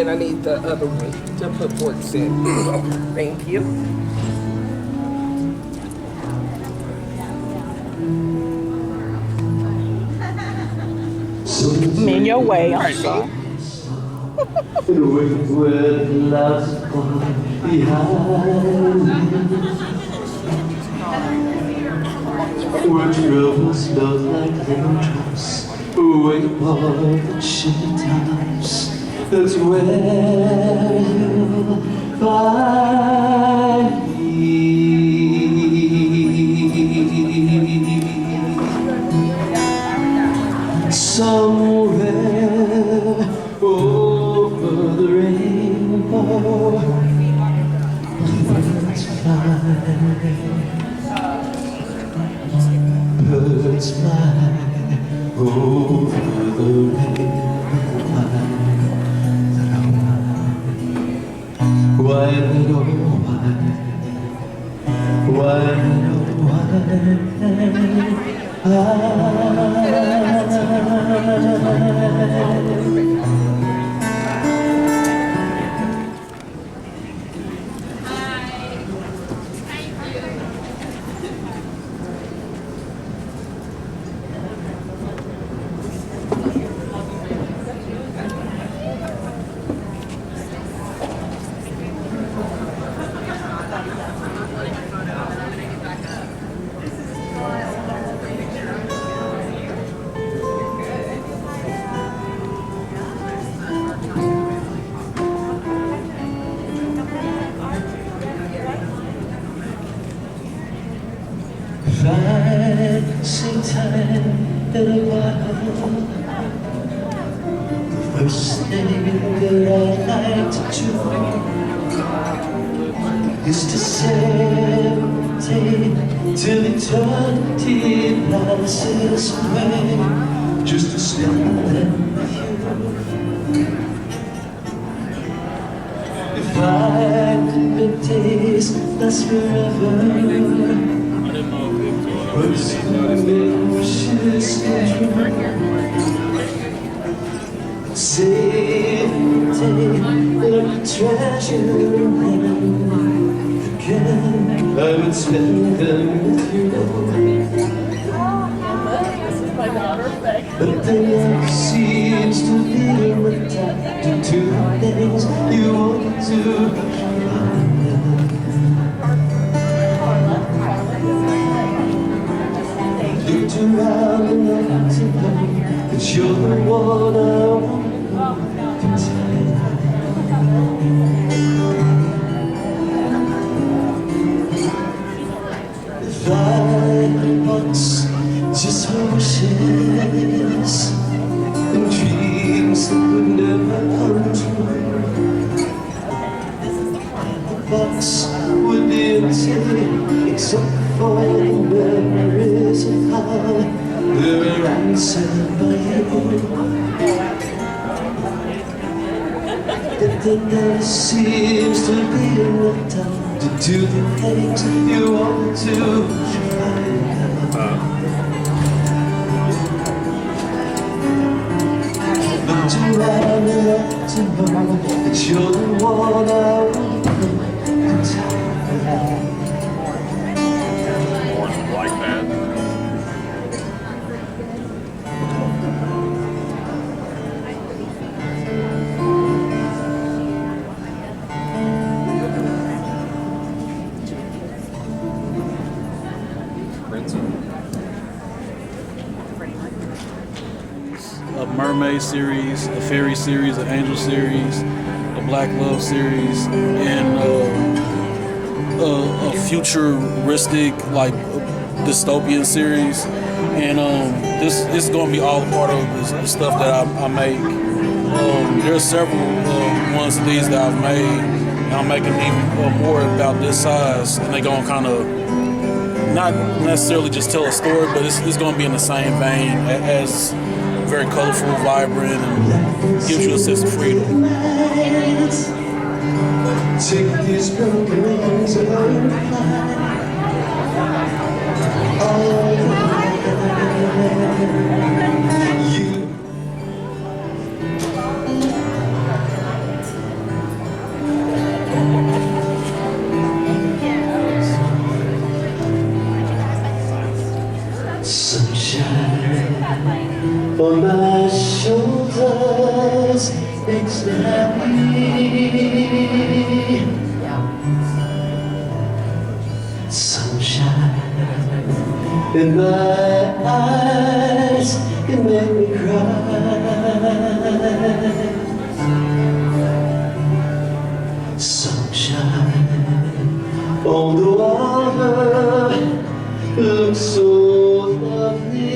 then I need the other one to put forks in. Thank you. I'm in your way, aren't you? Where troubles felt like raindrops, way above the chimney tops. That's where you'll find me. Somewhere over the rainbow, birds fly. Birds fly over the rainbow. Why, little why, same time in a while. The first thing that I like to do is to serenade till eternity passes away, just to spend them with you. If I could make days last forever, but wishes save the day like a treasure again, I would spend them with you. But then life seems to be adapted to the things you want to do. Looked around enough to know that you're the one I want to tell. If I once just wishes and dreams that would never come true, the box would be empty except for the memories of how they were answered by you. But there never seems to be enough time to do the things you want to find out. Looked around enough to know that you're the one I want to tell. A mermaid series, a fairy series, an angel series, a black love series, and a futuristic, like, dystopian series. And this is going to be all a part of the stuff that I make. There's several ones of these that I've made, and I'm making even more about this size, and they're going to kind of not necessarily just tell a story, but it's going to be in the same vein as very colorful, vibrant, and gives you a sense of freedom. Take these broken wings and on my shoulders makes me happy. Sunshine in my eyes can make me cry. Sunshine on the water looks so lovely.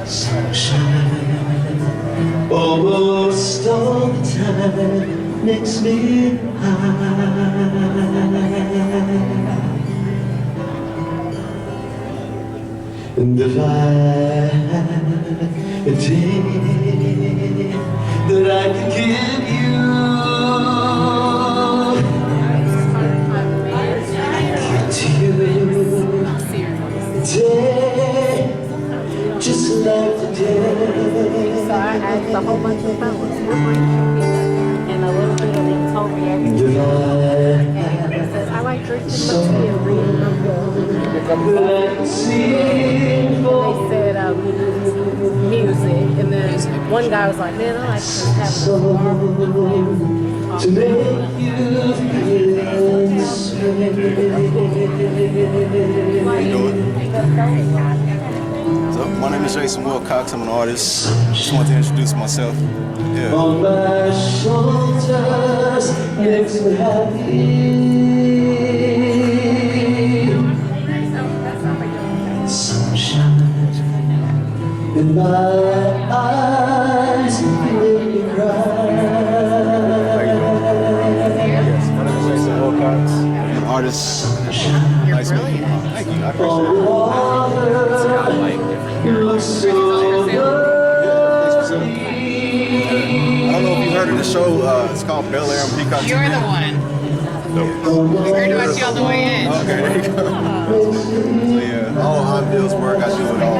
Sunshine almost all the time makes me high. And if I had a day that I could give you, just like today. So I asked a whole bunch of fellas, what brings you here? And a little bit of them told me everything. And he says, I like drinking some tea and reading my book. They said music. And then one guy was like, man, I like to have some barbecue. To make you feel this way. So, my name is Jason Wilcox. I'm an artist. Just want to introduce myself. Yeah. On my shoulders makes me happy. Sunshine in my eyes make me cry. Yes, my name is Jason Wilcox. I'm an artist. Nice meeting you. Thank you. I appreciate it. I don't know if you heard of the show. It's called Bel Air and Peacock. You're the one. We heard about you on the way in. Okay, there you go. So yeah, all on Bill's work, I do it all.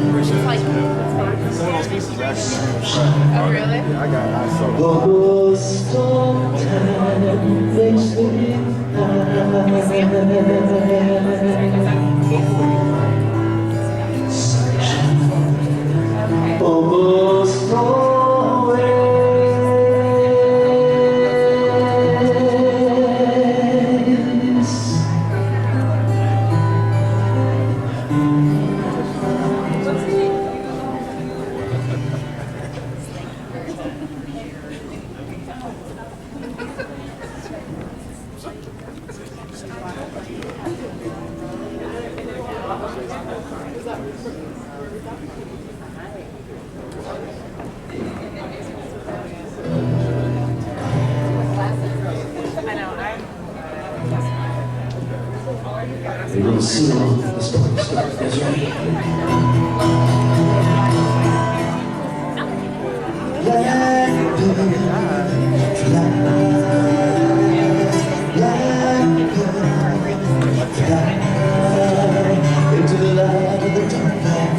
Appreciate it. Some of those pieces actually. Oh, really? Yeah, I got I sold. Almost all time makes me high. Almost always. We're going to sing along to this one. That's right. Into the light of the dark night.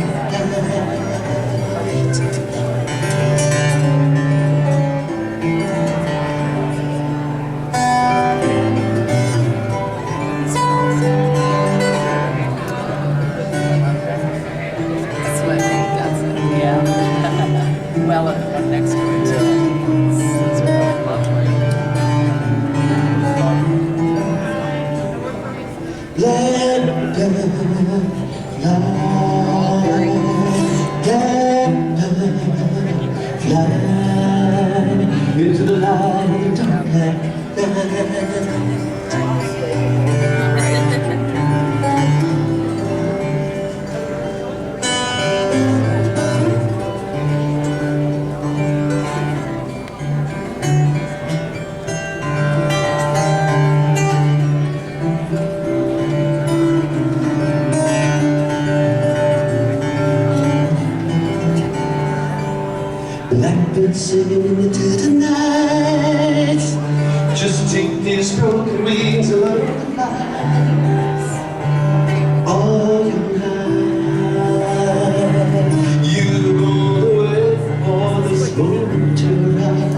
Well, and the one next to it, too. It's really lovely. Into the light of the dark night. Blackbird singing into the night. Just take these broken wings and learn to fly. All your life you roll away for this moment to arrive.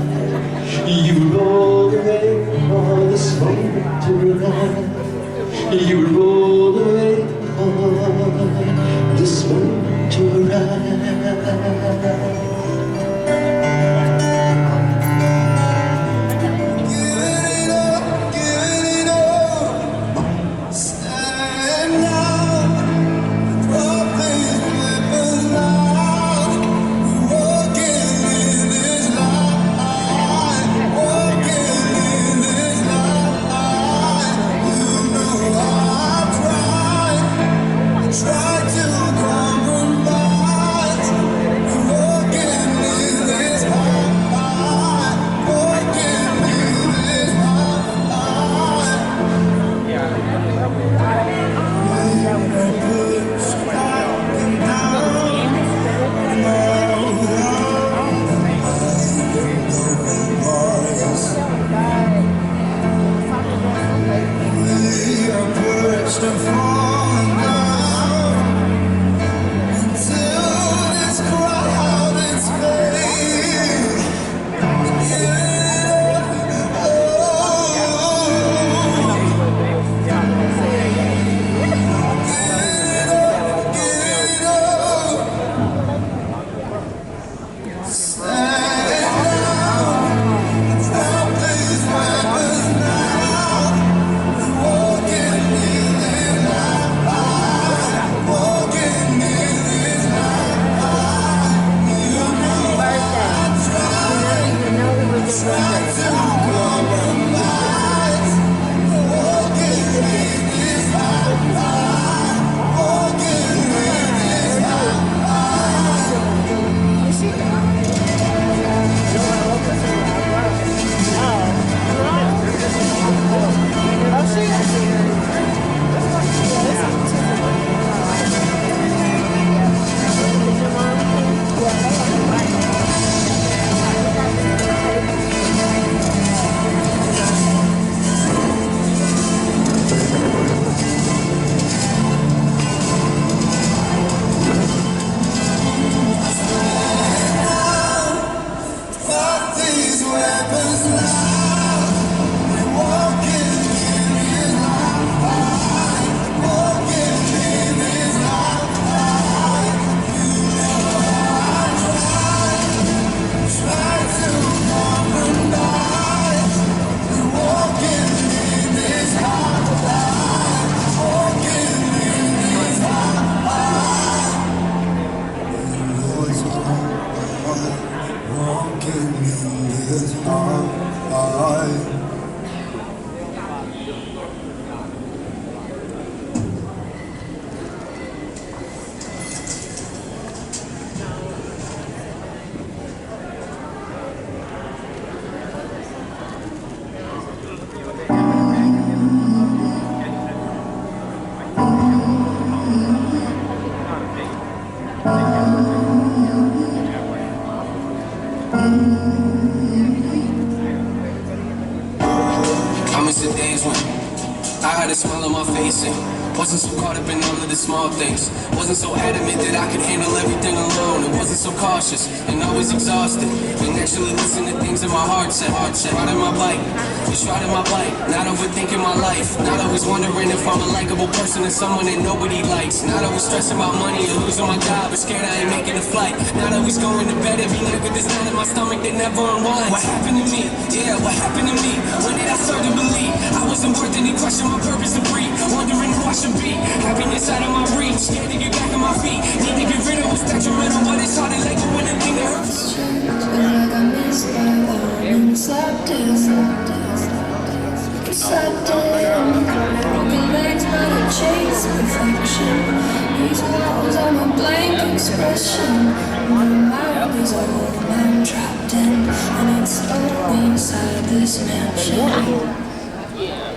You roll away for this moment to arrive. You roll away miss the days when I had a smile on my face and wasn't so caught up in all of the small things. Wasn't so adamant that I could handle everything alone. And wasn't so cautious and always exhausted. And actually listen to things in my heart said. Riding my bike, just riding my bike. Not overthinking my life. Not always wondering if I'm a likable person or someone that nobody likes. Not always stressing about money or losing my job, but scared I ain't making a flight. Not always going to bed every night with this knot in my stomach that never unwinds. What happened to me? Yeah, what happened to me? When did I start to believe I wasn't worth any question my purpose to breathe? Wondering who I should be. Happiness out of my reach. Scared to get back on my feet. Need to get rid of what's detrimental, but it's hard to let go when the thing that hurts. Like I missed my slept in. Broken legs, not a chase perfection. These walls are my blank expression. My mind is all I'm trapped in, and it's only inside this mansion.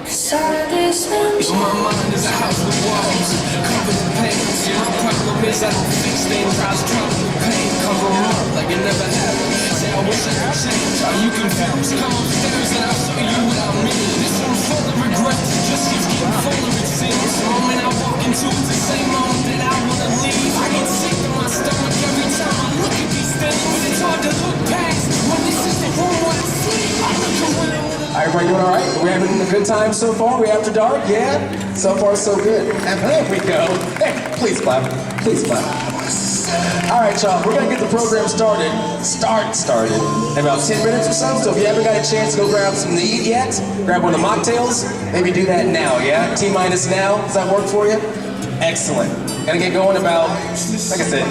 Inside this mansion. My mind is a house with walls covered in pain. See, my problem is I don't fix things. I was trying to pain, cover them up like it never happened. Say I wish I could change. Are you confused? Come upstairs and I'll show you what I mean. This one full of regrets, it just keeps getting fuller it seems. The moment I walk into it's the same moment that I wanna leave. I get sick to my stomach every time I look at these things, but it's hard to look past when this is the room where I sleep. I look around. Everybody doing all right? We're having a good time so far? We after dark? Yeah? So far, so good. And there we go. Hey, please clap. Please clap. All right, y'all. We're going to get the program started. Started in about 10 minutes or so. So if you haven't got a chance to go grab something to eat yet, grab one of the mocktails, maybe do that now, yeah? T-minus now. Does that work for you? Excellent. Gonna get going about, like I said,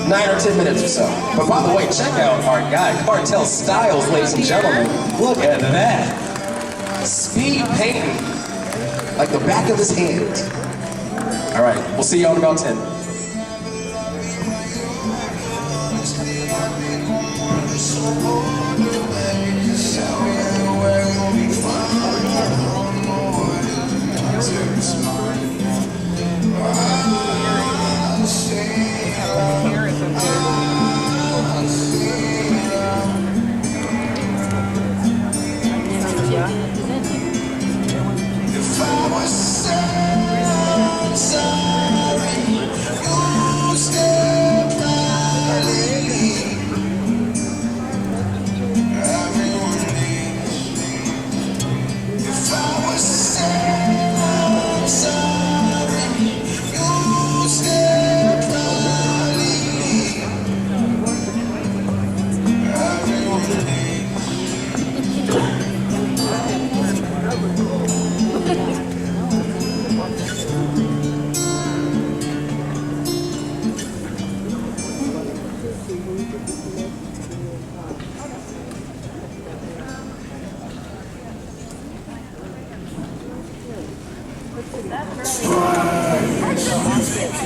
9 or 10 minutes or so. But by the way, check out our guy, Hartzell Styles, ladies and gentlemen. Look at that. Speed painting, like the back of his hand. All right, we'll see y'all in about 10.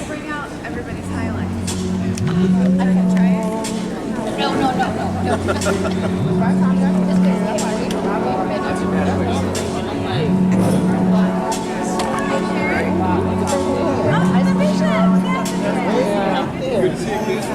Bring out everybody's highlights. I can try it. Good to see you, kids.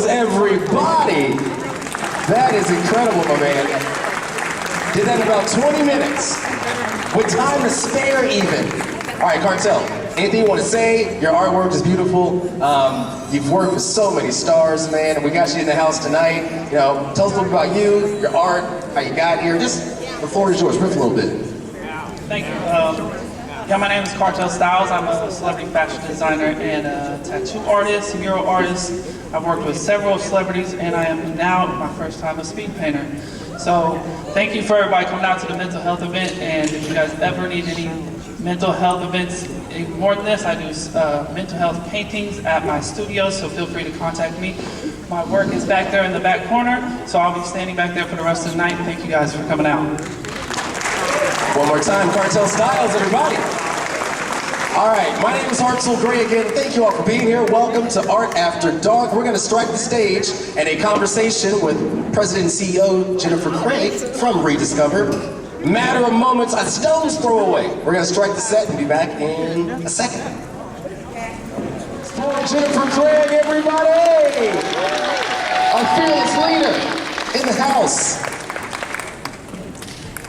Everybody! That is incredible, my man. Did that in about 20 minutes. With time to spare even. All right, Hartzell, anything you want to say? Your artwork is beautiful. You've worked with so many stars, man. We got you in the house tonight. You know, tell us a little bit about you, your art, how you got here. Just, the floor is yours. Riff a little bit. Thank you. Yeah, my name is Hartzell Styles. I'm a celebrity fashion designer and a tattoo artist, mural artist. I've worked with several celebrities, and I am now my first time a speed painter. So thank you for everybody coming out to the mental health event, and if you guys ever need any mental health events, more than this, I do mental health paintings at my studio, so feel free to contact me. My work is back there in the back corner, so I'll be standing back there for the rest of the night. Thank you guys for coming out. One more time, Cartel Styles, everybody. All right, my name is Hartzell Gray again. Thank you all for being here. Welcome to Art After Dark. We're going to strike the stage and a conversation with President and CEO Jennifer Craig from ReDiscover. Matter of moments, a stone's throw away. We're going to strike the set and be back in a second. Jennifer Craig, everybody! Our fearless leader in the house.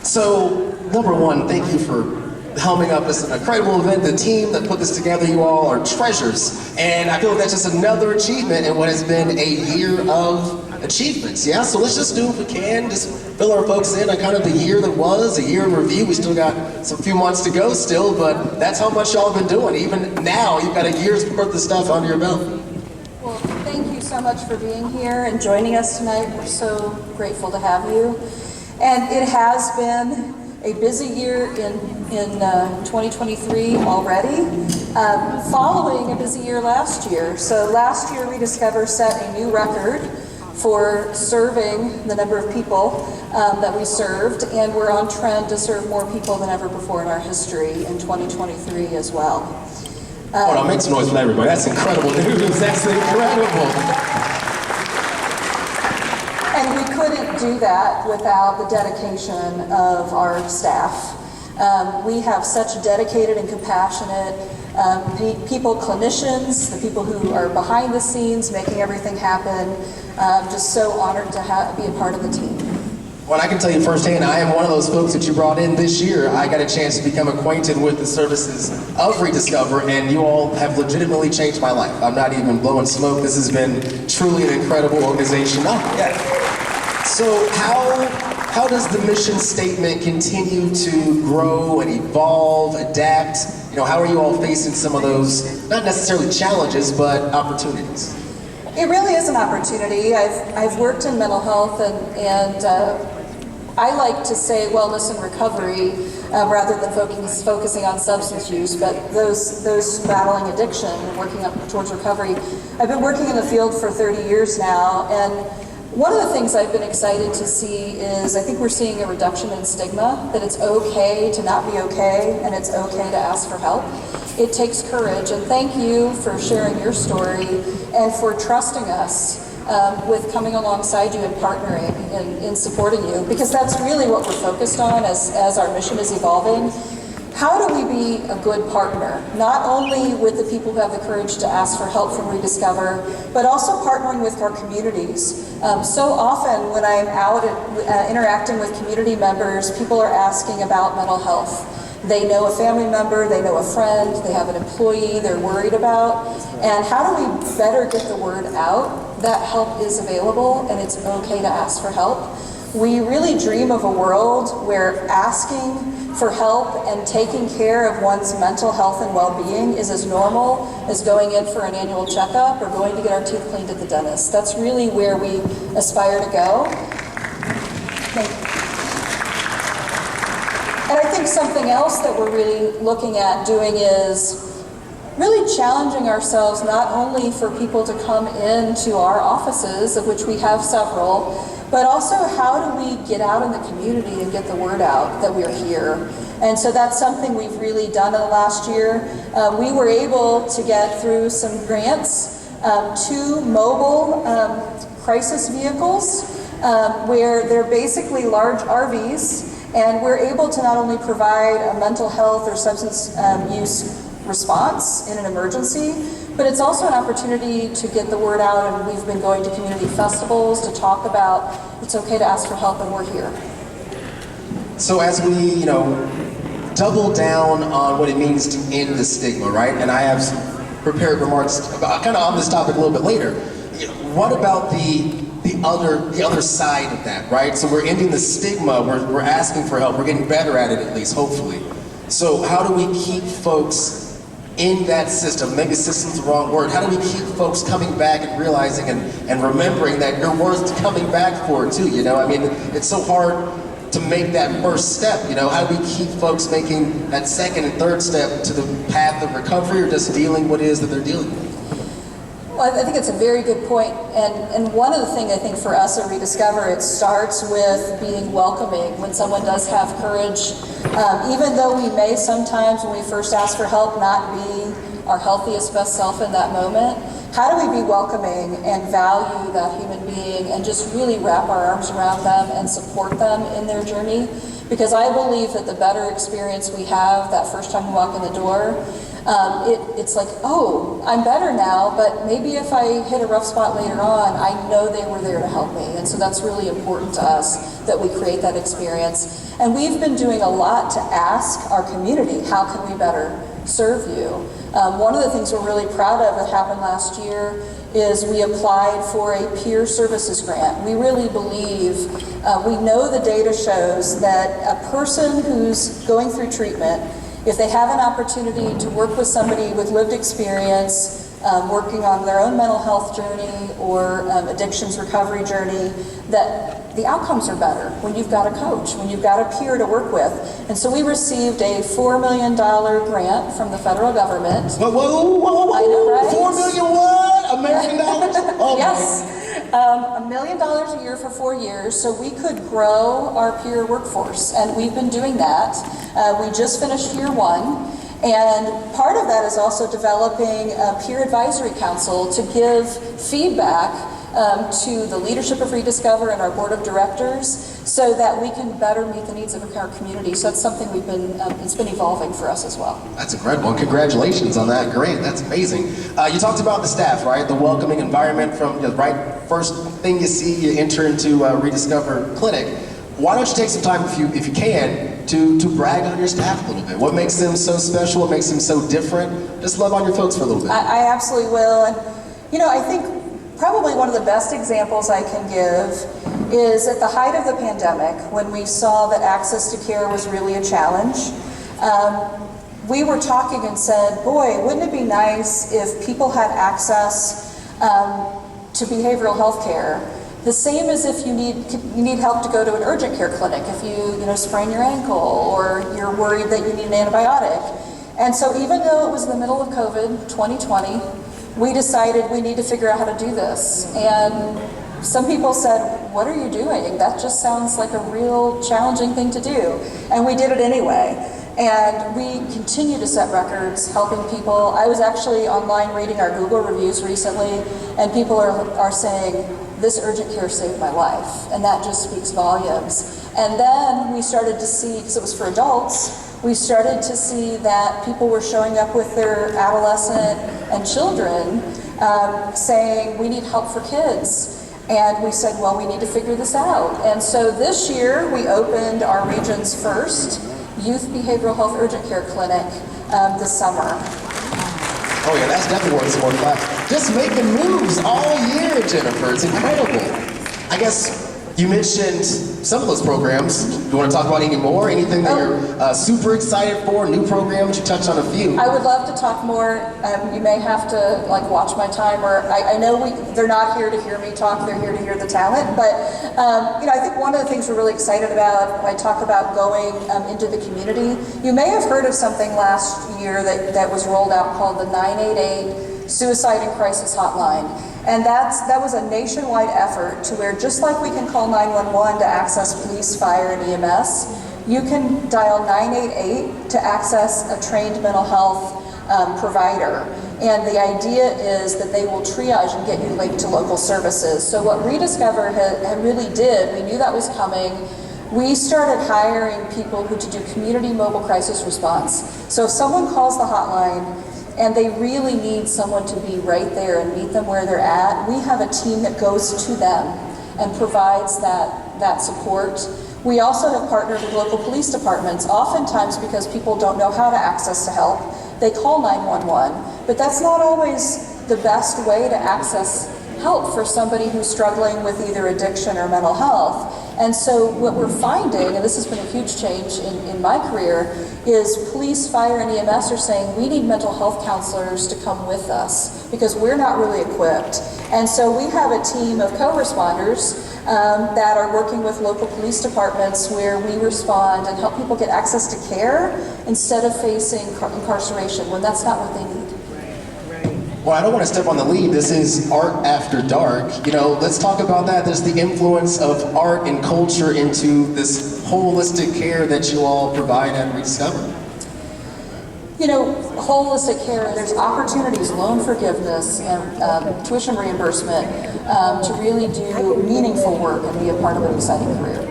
So, number one, thank you for helming up this incredible event. The team that put this together, you all are treasures. And I feel like that's just another achievement in what has been a year of achievements, yeah? So let's just do, if we can, just fill our folks in on kind of the year that was, a year in review. We still got some few months to go still, but that's how much y'all have been doing. Even now, you've got a year's worth of stuff under your belt. Well, thank you so much for being here and joining us tonight. We're so grateful to have you. And it has been a busy year in 2023 already, following a busy year last year. So last year, ReDiscover set a new record for serving the number of people that we served, and we're on trend to serve more people than ever before in our history in 2023 as well. Hold on, make some noise for everybody. That's incredible news. That's incredible. And we couldn't do that without the dedication of our staff. We have such dedicated and compassionate people, clinicians, the people who are behind the scenes making everything happen. Just so honored to be a part of the team. Well, I can tell you firsthand, I am one of those folks that you brought in this year. I got a chance to become acquainted with the services of ReDiscover, and you all have legitimately changed my life. I'm not even blowing smoke. This has been truly an incredible organization. Oh, yeah. So how does the mission statement continue to grow and evolve, adapt? You know, how are you all facing some of those, not necessarily challenges, but opportunities? It really is an opportunity. I've worked in mental health, and I like to say wellness and recovery rather than focusing on substance use, but those battling addiction and working up towards recovery. I've been working in the field for 30 years now, and one of the things I've been excited to see is I think we're seeing a reduction in stigma, that it's okay to not be okay, and it's okay to ask for help. It takes courage, and thank you for sharing your story and for trusting us with coming alongside you and partnering in supporting you, because that's really what we're focused on as our mission is evolving. How do we be a good partner, not only with the people who have the courage to ask for help from ReDiscover, but also partnering with our communities. So often when I'm out interacting with community members, people are asking about mental health. They know a family member, they know a friend, they have an employee they're worried about. And how do we better get the word out that help is available and it's okay to ask for help? We really dream of a world where asking for help and taking care of one's mental health and well-being is as normal as going in for an annual checkup or going to get our teeth cleaned at the dentist. That's really where we aspire to go. Thank you. And I think something else that we're really looking at doing is really challenging ourselves not only for people to come into our offices, of which we have several, but also how do we get out in the community and get the word out that we're here. And so that's something we've really done in the last year. We were able to get through some grants, 2 mobile crisis vehicles, where they're basically large RVs, and we're able to not only provide a mental health or substance use response in an emergency, but it's also an opportunity to get the word out, and we've been going to community festivals to talk about it's okay to ask for help and we're here. So as we, double down on what it means to end the stigma, right? And I have some prepared remarks about, kind of on this topic a little bit later. What about the other side of that, right? So we're ending the stigma, we're asking for help, we're getting better at it at least, hopefully. So how do we keep folks in that system, maybe system's the wrong word, how do we keep folks coming back and realizing and remembering that you're worth coming back for too, you know? I mean, it's so hard to make that first step, you know? How do we keep folks making that second and third step to the path of recovery or just dealing what it is that they're dealing with? Well, I think it's a very good point. And one of the things I think for us at ReDiscover, it starts with being welcoming when someone does have courage. Even though we may sometimes, when we first ask for help, not be our healthiest, best self in that moment, how do we be welcoming and value that human being and just really wrap our arms around them and support them in their journey? Because I believe that the better experience we have that first time we walk in the door, it's like, oh, I'm better now, but maybe if I hit a rough spot later on, I know they were there to help me. And so that's really important to us that we create that experience. And we've been doing a lot to ask our community, how can we better serve you? One of the things we're really proud of that happened last year is we applied for a peer services grant. We really believe, we know the data shows that a person who's going through treatment, if they have an opportunity to work with somebody with lived experience, working on their own mental health journey or addictions recovery journey, that the outcomes are better when you've got a coach, when you've got a peer to work with. And so we received a $4 million grant from the federal government. Whoa. I know, right? 4 million what? American dollars? Oh, yes. $1 million a year for 4 years, so we could grow our peer workforce, and we've been doing that. We just finished year 1. And part of that is also developing a peer advisory council to give feedback to the leadership of ReDiscover and our board of directors so that we can better meet the needs of our community. So it's something we've been, it's been evolving for us as well. That's a great one. Congratulations on that grant. That's amazing. You talked about the staff, right? The welcoming environment from the first thing you see, you enter into ReDiscover Clinic. Why don't you take some time, if you can, to brag on your staff a little bit? What makes them so special? What makes them so different? Just love on your folks for a little bit. I absolutely will. And, you know, I think probably one of the best examples I can give is at the height of the pandemic, when we saw that access to care was really a challenge. We were talking and said, boy, wouldn't it be nice if people had access to behavioral health care? The same as if you need help to go to an urgent care clinic, if you sprain your ankle or you're worried that you need an antibiotic. And so even though it was the middle of COVID, 2020, we decided we need to figure out how to do this. And some people said, what are you doing? That just sounds like a real challenging thing to do. And we did it anyway. And we continue to set records, helping people. I was actually online reading our Google reviews recently, and people are saying, this urgent care saved my life, and that just speaks volumes. And then we started to see, because it was for adults, we started to see that people were showing up with their adolescent and children saying, we need help for kids. And we said, well, we need to figure this out. And so this year, we opened our region's first youth behavioral health urgent care clinic this summer. Oh yeah, that's definitely worth some more claps. Just making moves all year, Jennifer. It's incredible. I guess you mentioned some of those programs. Do you want to talk about any more? Anything that you're super excited for? New programs? You touched on a few. I would love to talk more. You may have to watch my time, or I know they're not here to hear me talk. They're here to hear the talent. But I think one of the things we're really excited about when I talk about going into the community. You may have heard of something last year that was rolled out called the 988 Suicide and Crisis Hotline. And that was a nationwide effort to where, just like we can call 911 to access police, fire, and EMS, you can dial 988 to access a trained mental health provider. And the idea is that they will triage and get you linked to local services. So what ReDiscover had really did, we knew that was coming. We started hiring people to do community mobile crisis response. So if someone calls the hotline, and they really need someone to be right there and meet them where they're at, we have a team that goes to them and provides that support. We also have partnered with local police departments, oftentimes because people don't know how to access to help. They call 911, but that's not always the best way to access help for somebody who's struggling with either addiction or mental health. And so what we're finding, and this has been a huge change in my career, is police, fire, and EMS are saying we need mental health counselors to come with us because we're not really equipped. And so we have a team of co-responders that are working with local police departments where we respond and help people get access to care instead of facing incarceration when that's not what they need. Well, I don't want to step on the lead. This is Art After Dark. You know, let's talk about that. There's the influence of art and culture into this holistic care that you all provide at ReDiscover. You know, holistic care, there's opportunities, loan forgiveness, and tuition reimbursement to really do meaningful work and be a part of an exciting career.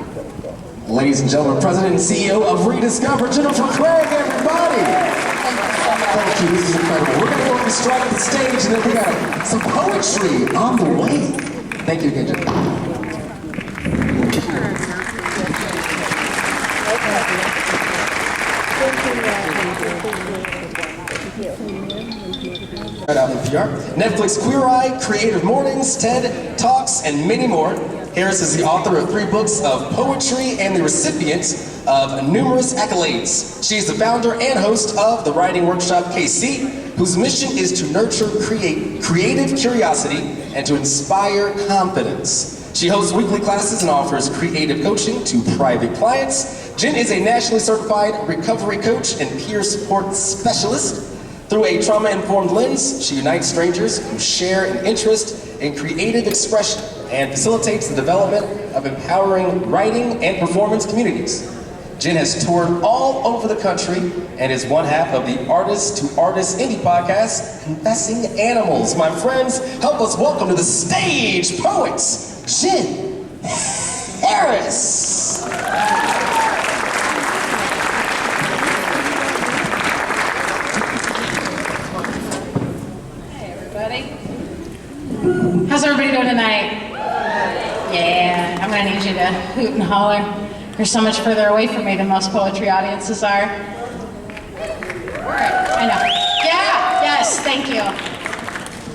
Ladies and gentlemen, President and CEO of ReDiscover, Jennifer Craig, everybody! Thank you, this is incredible. We're going to go up and strike the stage, and then we got some poetry on the way. Thank you again, Jennifer. Right out in PR. Netflix Queer Eye, Creative Mornings, TED Talks, and many more. Harris is the author of 3 books of poetry and the recipient of numerous accolades. She is the founder and host of the writing workshop KC, whose mission is to nurture creative curiosity and to inspire confidence. She hosts weekly classes and offers creative coaching to private clients. Jen is a nationally certified recovery coach and peer support specialist. Through a trauma-informed lens, she unites strangers who share an interest in creative expression and facilitates the development of empowering writing and performance communities. Jen has toured all over the country and is one half of the Artist to Artist indie podcast, Confessing Animals. My friends, help us welcome to the stage poets, Jen Harris. How's everybody doing tonight? Yeah, I'm gonna need you to hoot and holler. You're so much further away from me than most poetry audiences are. I know. Yeah, yes, thank you.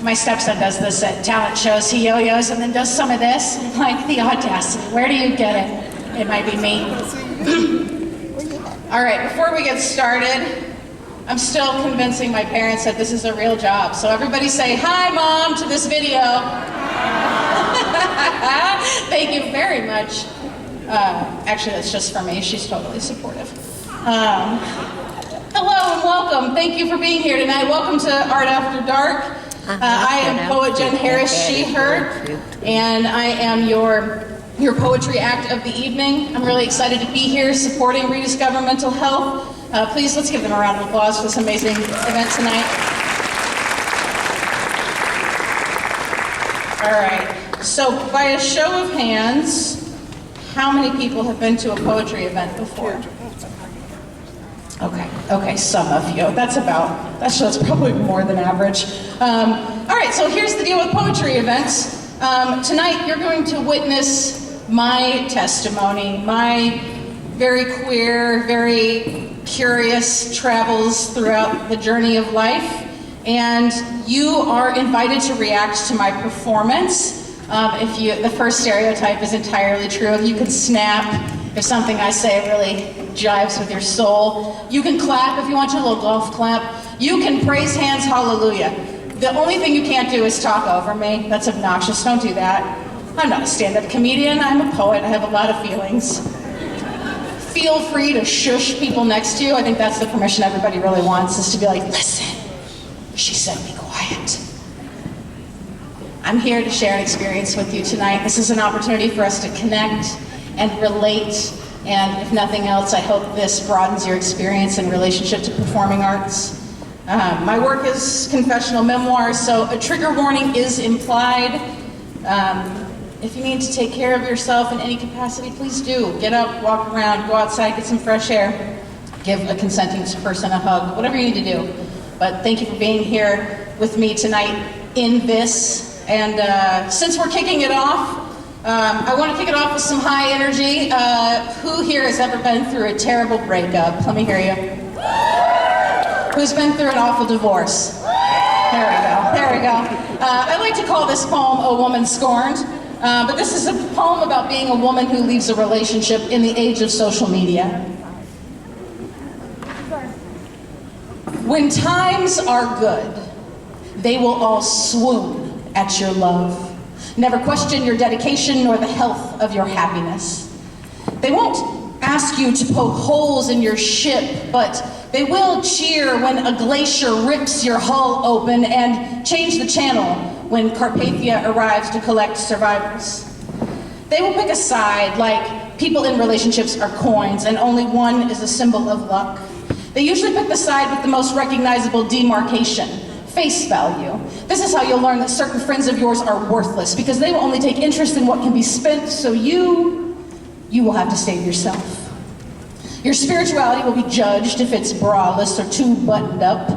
My stepson does this at talent shows. He yo-yos and then does some of this. Like, the audacity. Where do you get it? It might be me. All right, before we get started, I'm still convincing my parents that this is a real job. So everybody say, "Hi, Mom," to this video. Thank you very much. Actually, that's just for me. She's totally supportive. Hello and welcome. Thank you for being here tonight. Welcome to Art After Dark. I am poet Jen Harris, she, her, and I am your poetry act of the evening. I'm really excited to be here supporting ReDiscover Mental Health. Please, let's give them a round of applause for this amazing event tonight. All right, so by a show of hands, how many people have been to a poetry event before? Okay, some of you. That's probably more than average. All right, so here's the deal with poetry events. Tonight, you're going to witness my testimony, my very queer, very curious travels throughout the journey of life, and you are invited to react to my performance. The first stereotype is entirely true. You can snap if something I say really jives with your soul. You can clap if you want your little golf clap. You can praise hands, hallelujah. The only thing you can't do is talk over me. That's obnoxious, don't do that. I'm not a stand-up comedian, I'm a poet, I have a lot of feelings. Feel free to shush people next to you. I think that's the permission everybody really wants, is to be like, listen, she said be quiet. I'm here to share an experience with you tonight. This is an opportunity for us to connect and relate, and if nothing else, I hope this broadens your experience in relationship to performing arts. My work is confessional memoir, so a trigger warning is implied. If you need to take care of yourself in any capacity, please do. Get up, walk around, go outside, get some fresh air, give a consenting person a hug, whatever you need to do. But thank you for being here with me tonight in this. And since we're kicking it off, I want to kick it off with some high energy. Who here has ever been through a terrible breakup? Let me hear you. Who's been through an awful divorce? There we go. I like to call this poem "A Woman Scorned." but this is a poem about being a woman who leaves a relationship in the age of social media. When times are good, they will all swoon at your love. Never question your dedication nor the health of your happiness. They won't ask you to poke holes in your ship, but they will cheer when a glacier rips your hull open and change the channel when Carpathia arrives to collect survivors. They will pick a side like people in relationships are coins and only one is a symbol of luck. They usually pick the side with the most recognizable demarcation, face value. This is how you'll learn that certain friends of yours are worthless because they will only take interest in what can be spent, so you will have to save yourself. Your spirituality will be judged if it's braless or too buttoned up.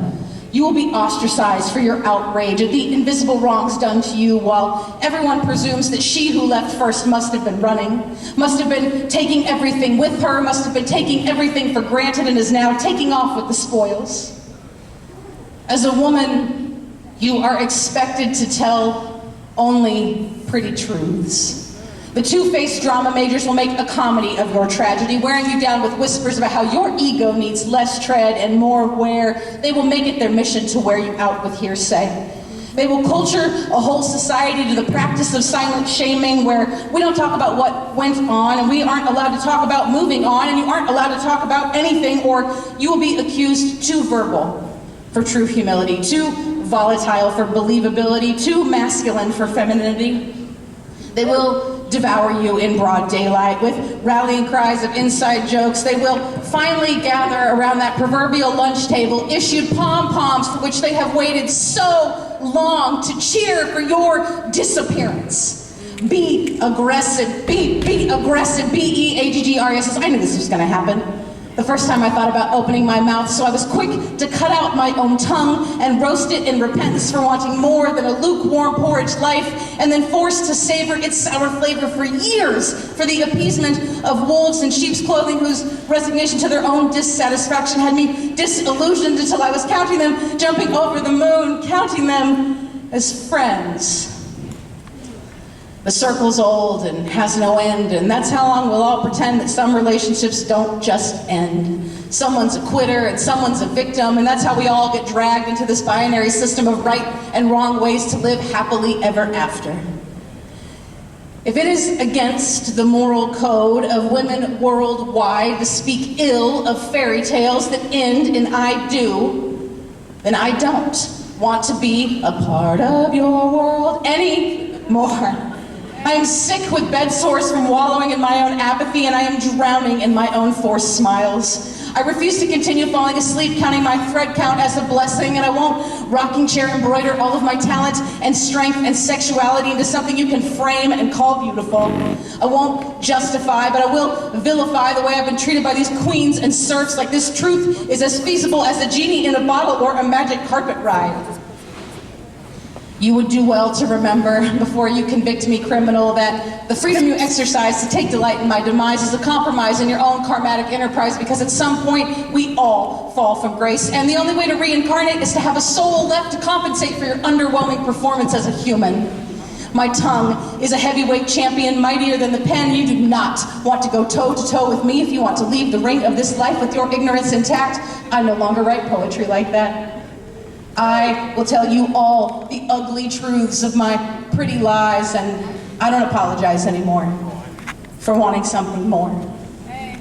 You will be ostracized for your outrage at the invisible wrongs done to you, while everyone presumes that she who left first must have been running, must have been taking everything with her, must have been taking everything for granted, and is now taking off with the spoils. As a woman, you are expected to tell only pretty truths. The two-faced drama majors will make a comedy of your tragedy, wearing you down with whispers about how your ego needs less tread and more wear. They will make it their mission to wear you out with hearsay. They will culture a whole society to the practice of silent shaming, where we don't talk about what went on, and we aren't allowed to talk about moving on, and you aren't allowed to talk about anything, or you will be accused too verbal for true humility, too volatile for believability, too masculine for femininity. They will devour you in broad daylight with rallying cries of inside jokes. They will finally gather around that proverbial lunch table, issued pom-poms for which they have waited so long to cheer for your disappearance. Be aggressive, be aggressive, B-E-A-G-G-R-E-S. I knew this was gonna happen the first time I thought about opening my mouth, so I was quick to cut out my own tongue and roast it in repentance for wanting more than a lukewarm porridge life, and then forced to savor its sour flavor for years for the appeasement of wolves in sheep's clothing whose resignation to their own dissatisfaction had me disillusioned until I was counting them, jumping over the moon, counting them as friends. The circle's old and has no end, and that's how long we'll all pretend that some relationships don't just end. Someone's a quitter and someone's a victim, and that's how we all get dragged into this binary system of right and wrong ways to live happily ever after. If it is against the moral code of women worldwide to speak ill of fairy tales that end in I do, then I don't want to be a part of your world anymore. I am sick with bed sores from wallowing in my own apathy, and I am drowning in my own forced smiles. I refuse to continue falling asleep counting my thread count as a blessing, and I won't rocking chair embroider all of my talent and strength and sexuality into something you can frame and call beautiful. I won't justify, but I will vilify the way I've been treated by these queens and serfs, like this truth is as feasible as a genie in a bottle or a magic carpet ride. You would do well to remember, before you convict me criminal, that the freedom you exercise to take delight in my demise is a compromise in your own karmatic enterprise, because at some point we all fall from grace, and the only way to reincarnate is to have a soul left to compensate for your underwhelming performance as a human. My tongue is a heavyweight champion, mightier than the pen. You do not want to go toe-to-toe with me if you want to leave the ring of this life with your ignorance intact. I no longer write poetry like that. I will tell you all the ugly truths of my pretty lies, and I don't apologize anymore for wanting something more. Hey.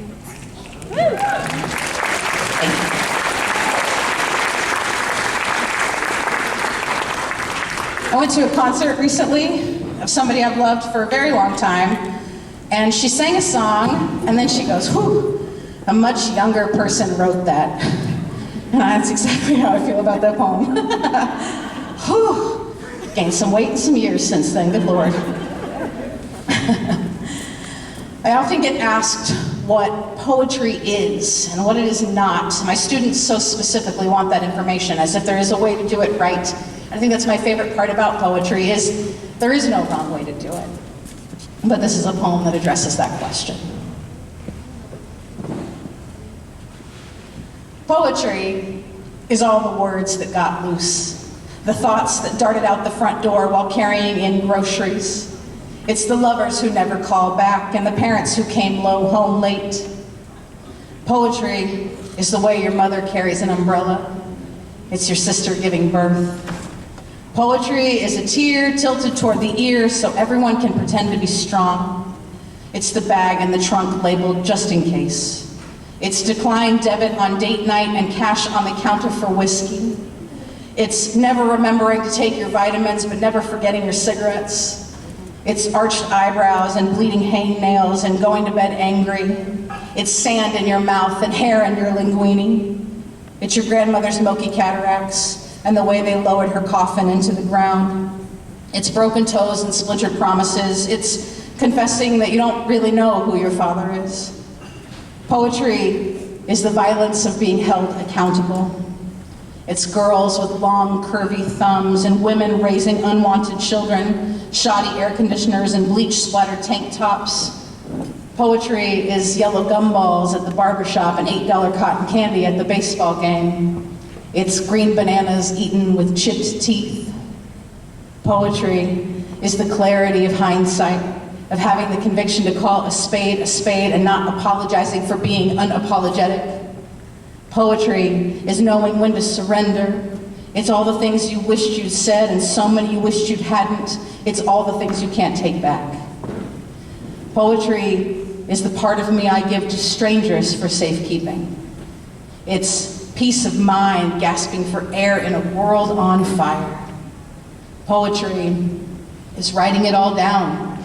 I went to a concert recently of somebody I've loved for a very long time, and she sang a song, and then she goes, whew, a much younger person wrote that. And that's exactly how I feel about that poem. Whew. Gained some weight and some years since then, good Lord. I often get asked what poetry is and what it is not. My students so specifically want that information, as if there is a way to do it right. I think that's my favorite part about poetry, is there is no wrong way to do it. But this is a poem that addresses that question. Poetry is all the words that got loose, the thoughts that darted out the front door while carrying in groceries. It's the lovers who never call back and the parents who came home late. Poetry is the way your mother carries an umbrella. It's your sister giving birth. Poetry is a tear tilted toward the ear so everyone can pretend to be strong. It's the bag in the trunk labeled just in case. It's declined debit on date night and cash on the counter for whiskey. It's never remembering to take your vitamins but never forgetting your cigarettes. It's arched eyebrows and bleeding hangnails and going to bed angry. It's sand in your mouth and hair in your linguine. It's your grandmother's milky cataracts and the way they lowered her coffin into the ground. It's broken toes and splintered promises. It's confessing that you don't really know who your father is. Poetry is the violence of being held accountable. It's girls with long, curvy thumbs and women raising unwanted children, shoddy air conditioners and bleach-splattered tank tops. Poetry is yellow gumballs at the barbershop and $8 cotton candy at the baseball game. It's green bananas eaten with chipped teeth. Poetry is the clarity of hindsight, of having the conviction to call a spade and not apologizing for being unapologetic. Poetry is knowing when to surrender. It's all the things you wished you'd said and so many you wished you hadn't. It's all the things you can't take back. Poetry is the part of me I give to strangers for safekeeping. It's peace of mind gasping for air in a world on fire. Poetry is writing it all down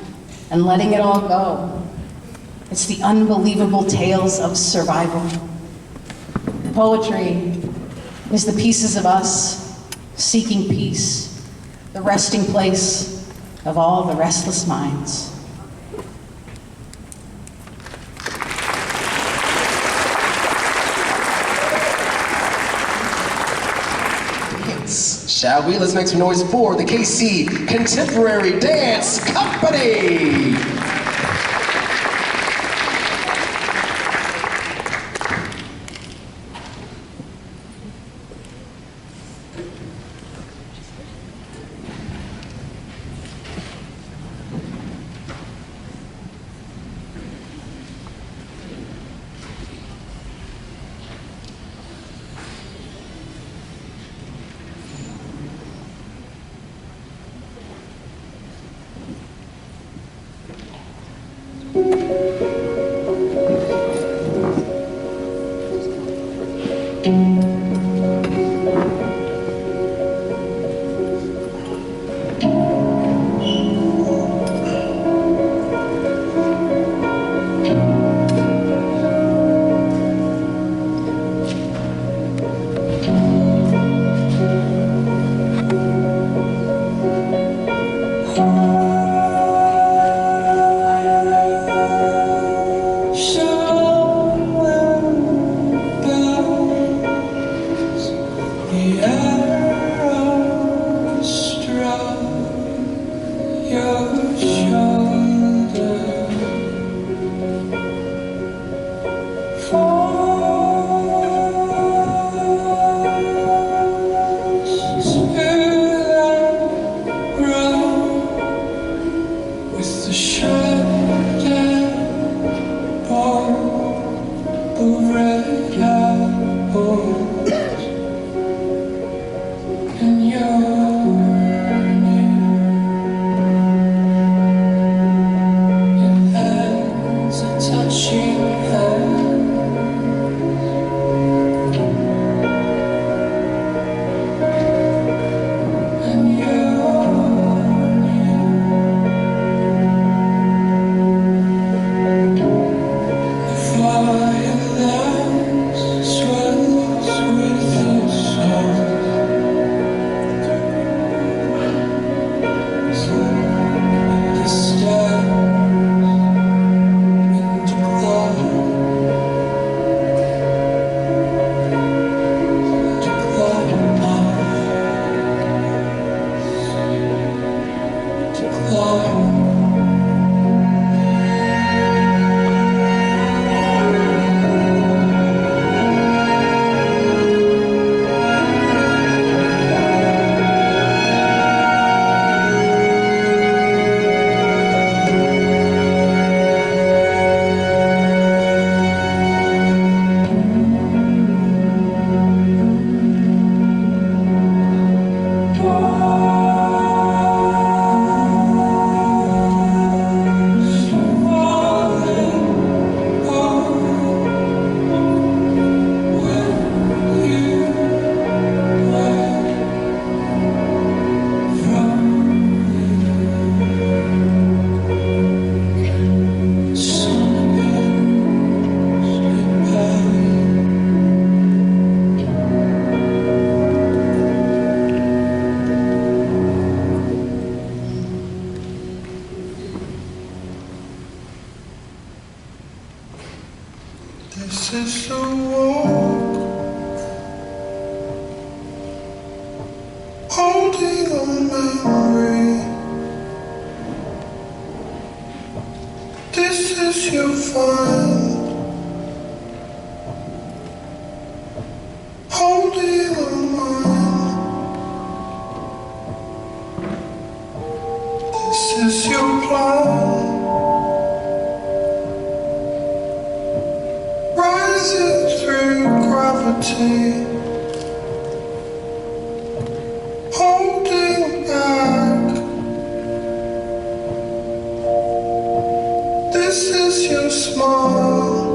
and letting it all go. It's the unbelievable tales of survival. Poetry is the pieces of us seeking peace, the resting place of all the restless minds. Shall we? Let's make some noise for the KC Contemporary Dance Company. Fire This is a walk, holding on memory. This is your find, holding on mine. This is your plan. Rising through gravity, holding back. This is your smile.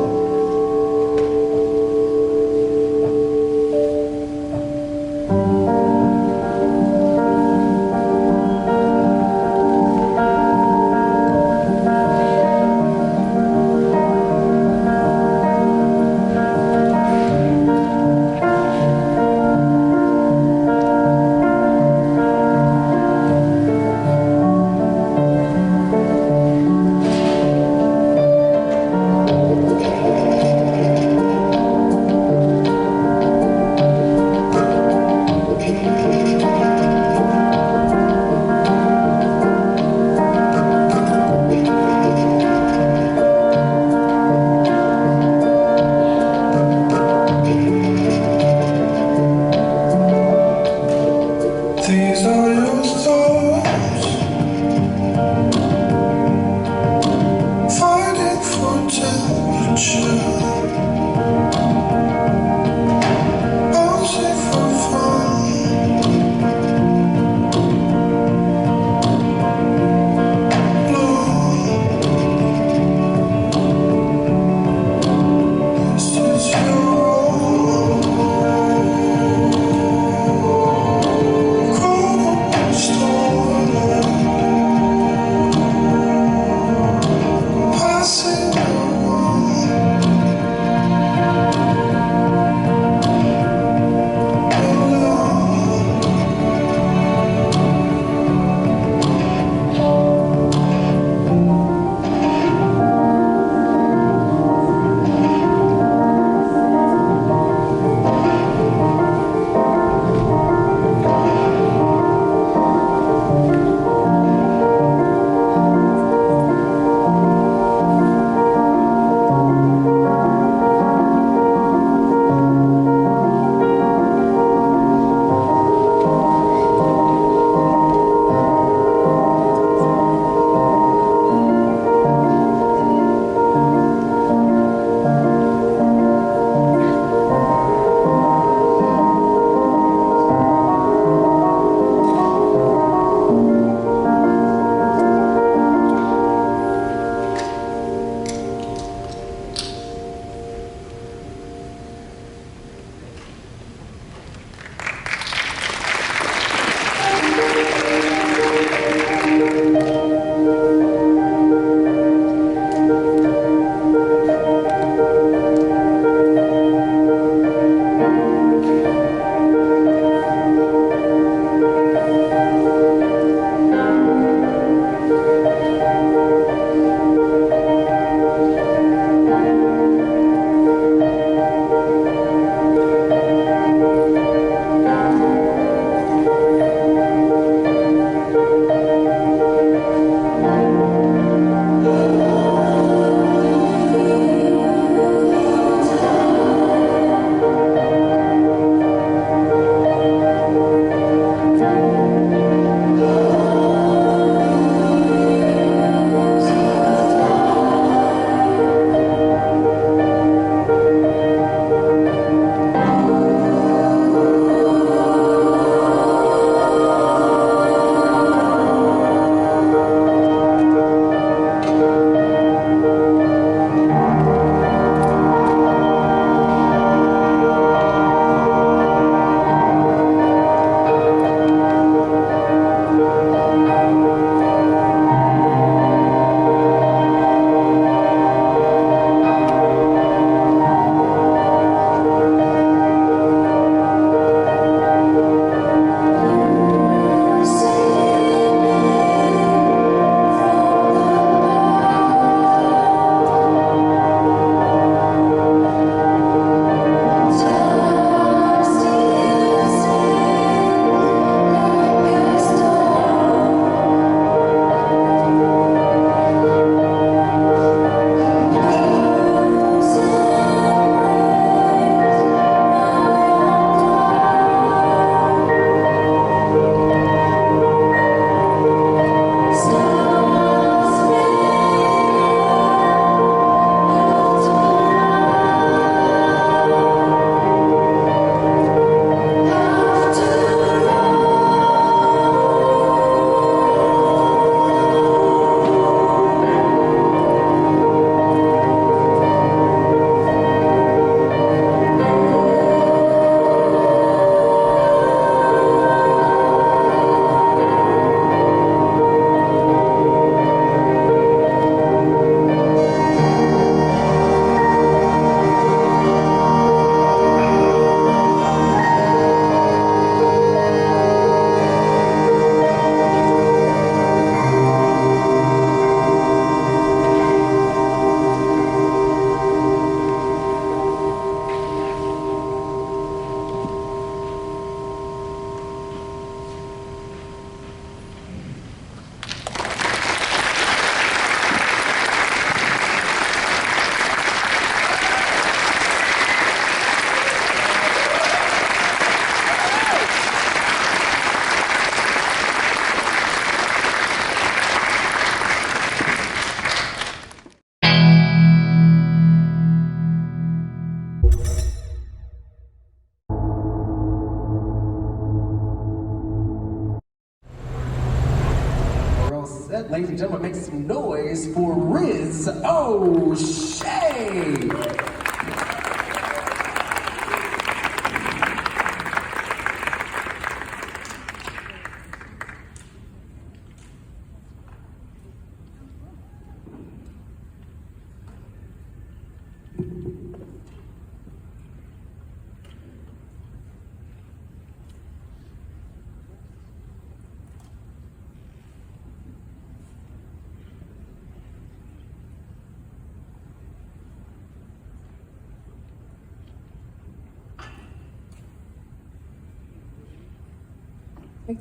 ladies and gentlemen, make some noise for Riz Oshe.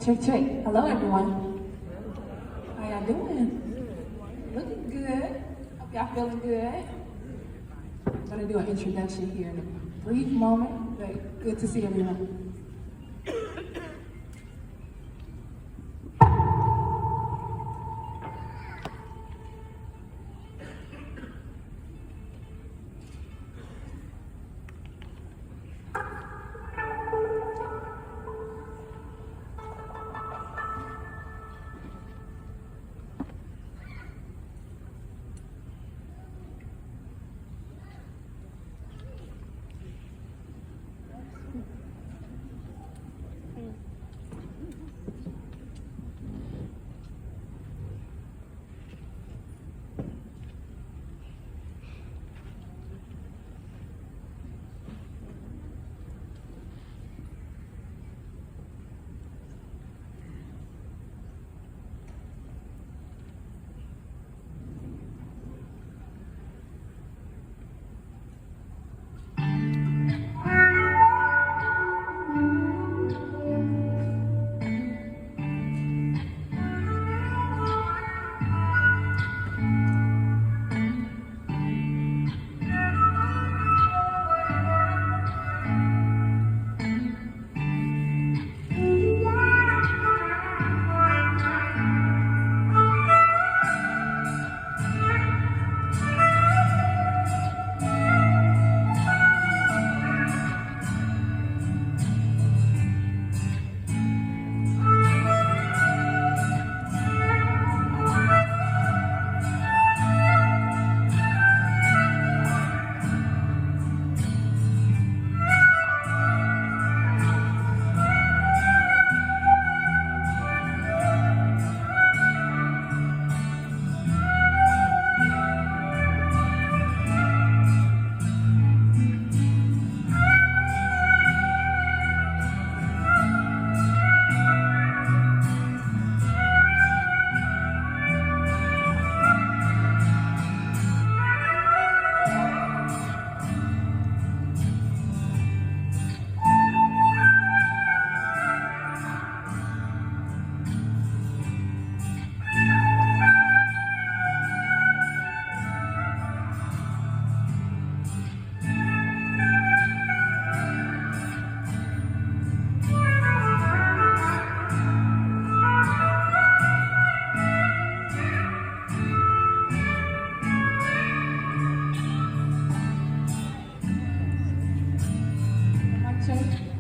Check. Hello, everyone. How y'all doing? Looking good. Hope y'all feeling good. I'm gonna do an introduction here in a brief moment, but good to see everyone.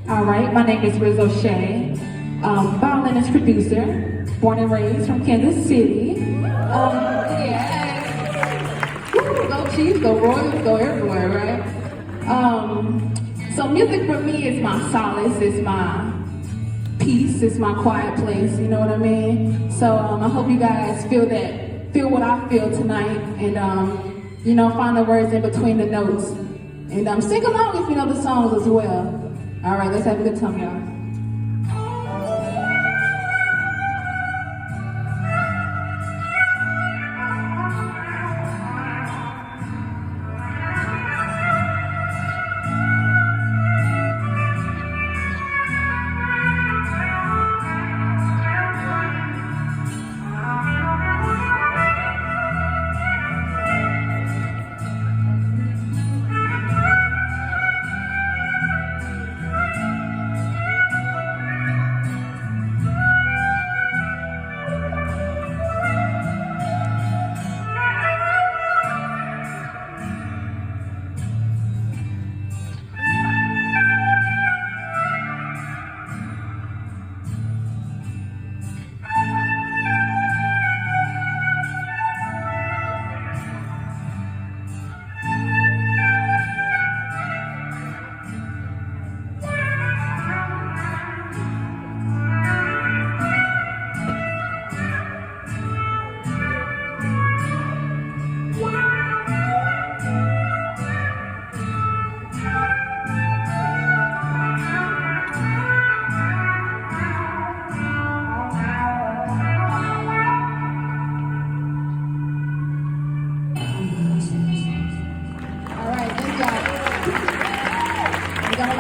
All right, my name is Riz Oshe, violinist producer, born and raised from Kansas City. Yeah. Woo, go Chiefs, go Royals, go everywhere, right? So music for me is my solace, it's my peace, it's my quiet place, you know what I mean? So I hope you guys feel what I feel tonight, and you know, find the words in between the notes. And sing along if you know the songs as well. All right, let's have a good time, y'all.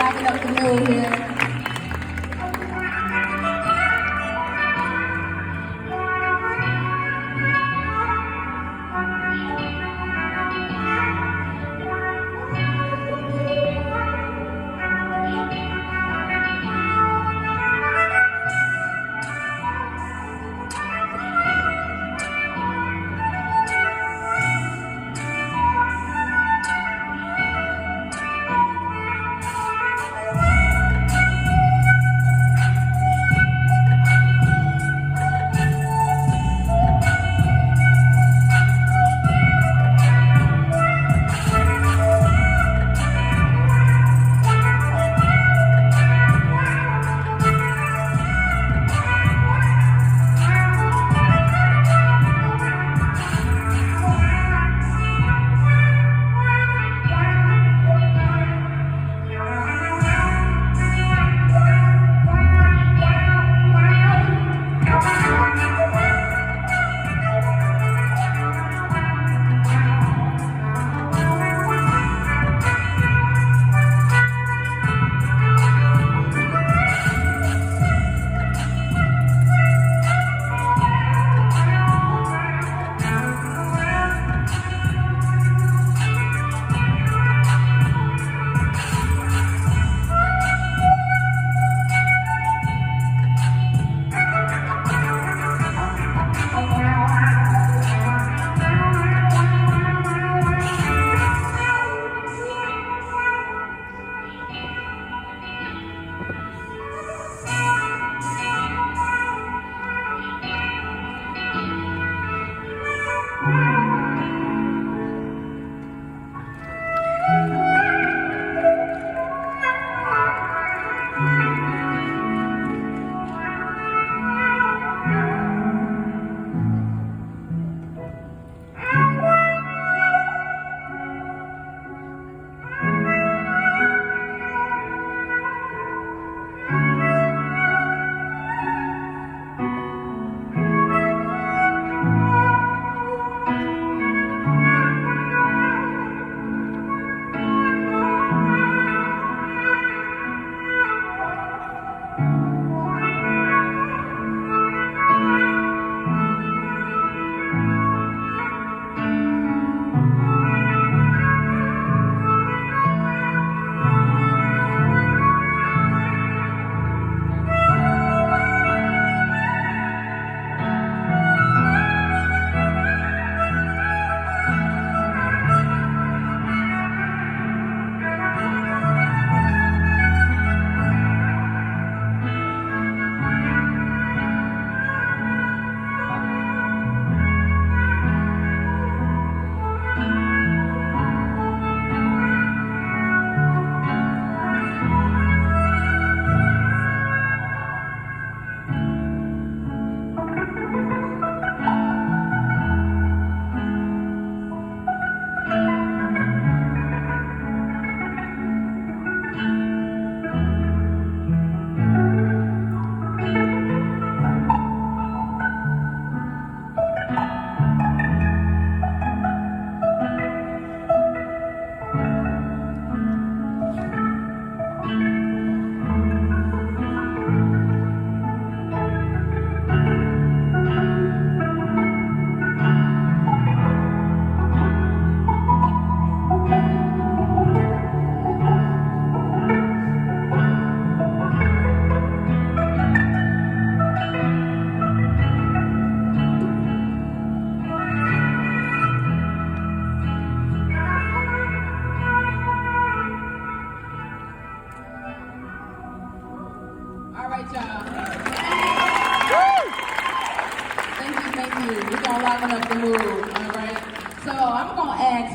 liven up the mood here.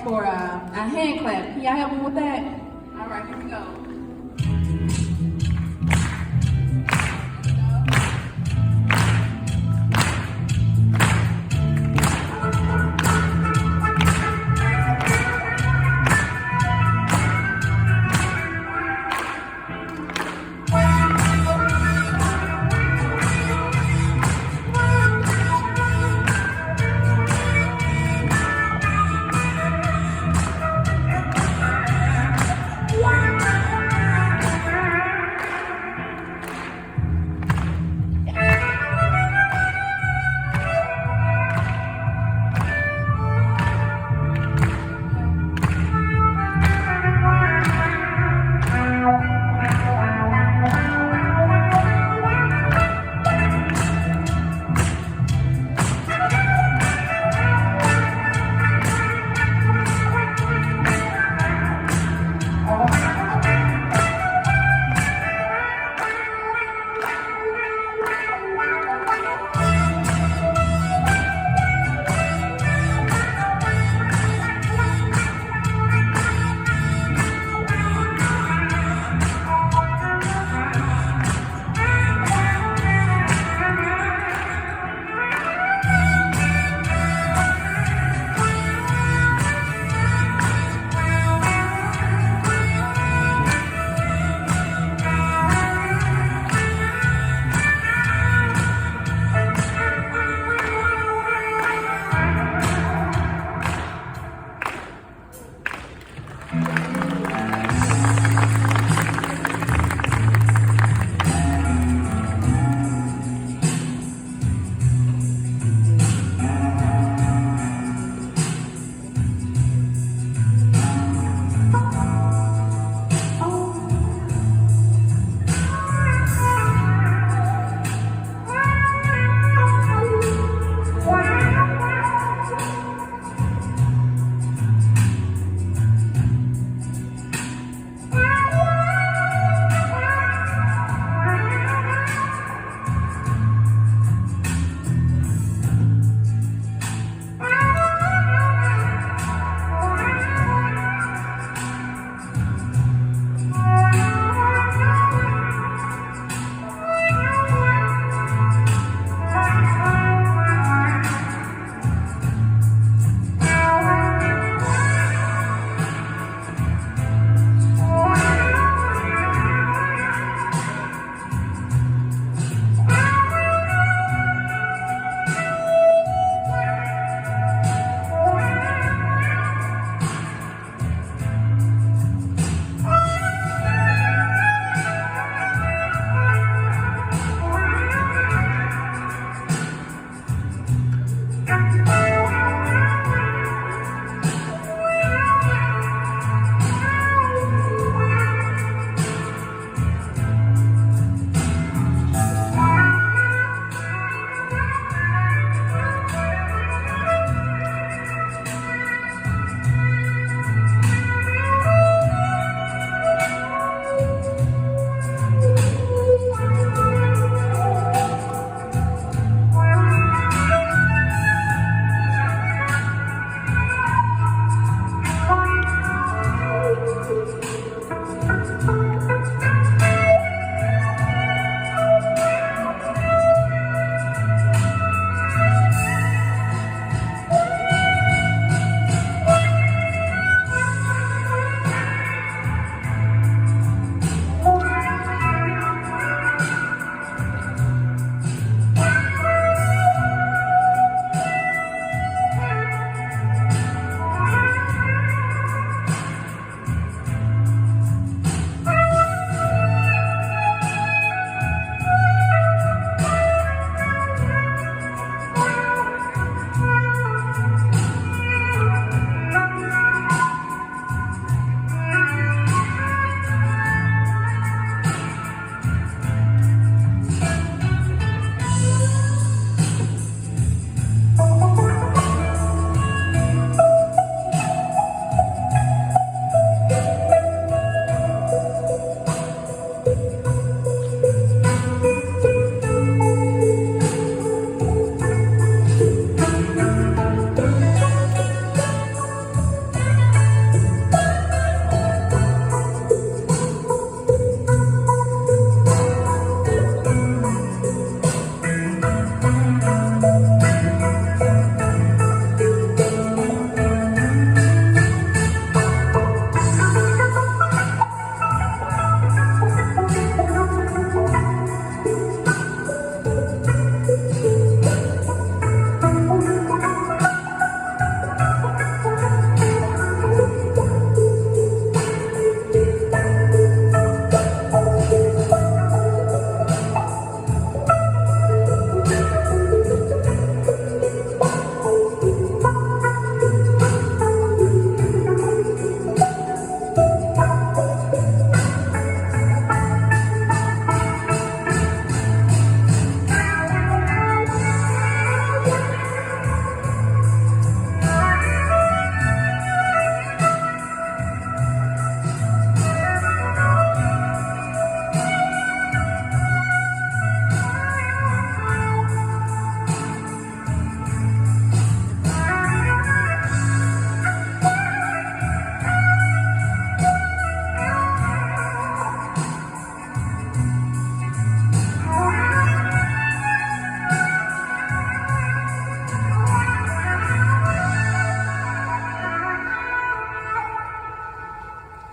For a hand clap. Can y'all help me with that? All right, here we go. Wow.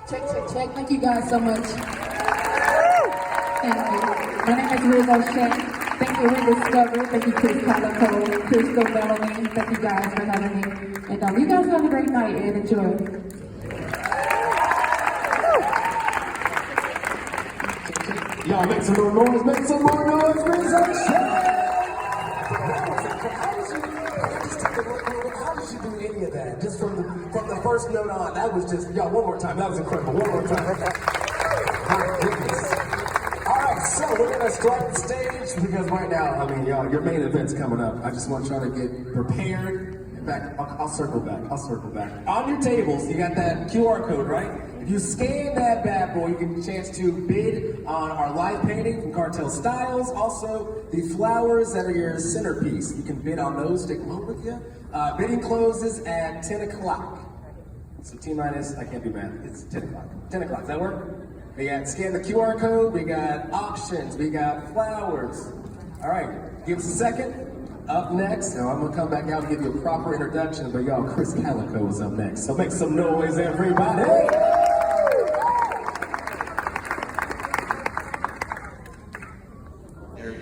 Check, check, check. Thank you guys so much. Thank you. My name is Riz Oshe. Thank you, ReDiscover. Thank you, Chris Calico, Crystal Melanie. Thank you guys for having me. And you guys have a great night and enjoy. Y'all make some more noise, Riz Oshe! How did you do any of that? Just from the first note on, that was just, y'all, one more time, that was incredible, one more time. My goodness. All right, so we're gonna start the stage because right now, I mean, y'all, your main event's coming up. I just want y'all to get prepared. In fact, I'll circle back. On your tables, you got that QR code, right? If you scan that bad boy, you get a chance to bid on our live painting from Cartel Styles. Also, the flowers that are your centerpiece. You can bid on those, take them home with you. Bidding closes at 10 o'clock. So T-minus, I can't do math, it's 10 o'clock. 10 o'clock, does that work? We got scan the QR code, we got auctions, we got flowers. All right, give us a second. Up next, now I'm gonna come back out and give you a proper introduction, but y'all, Chris Calico is up next. So make some noise, everybody.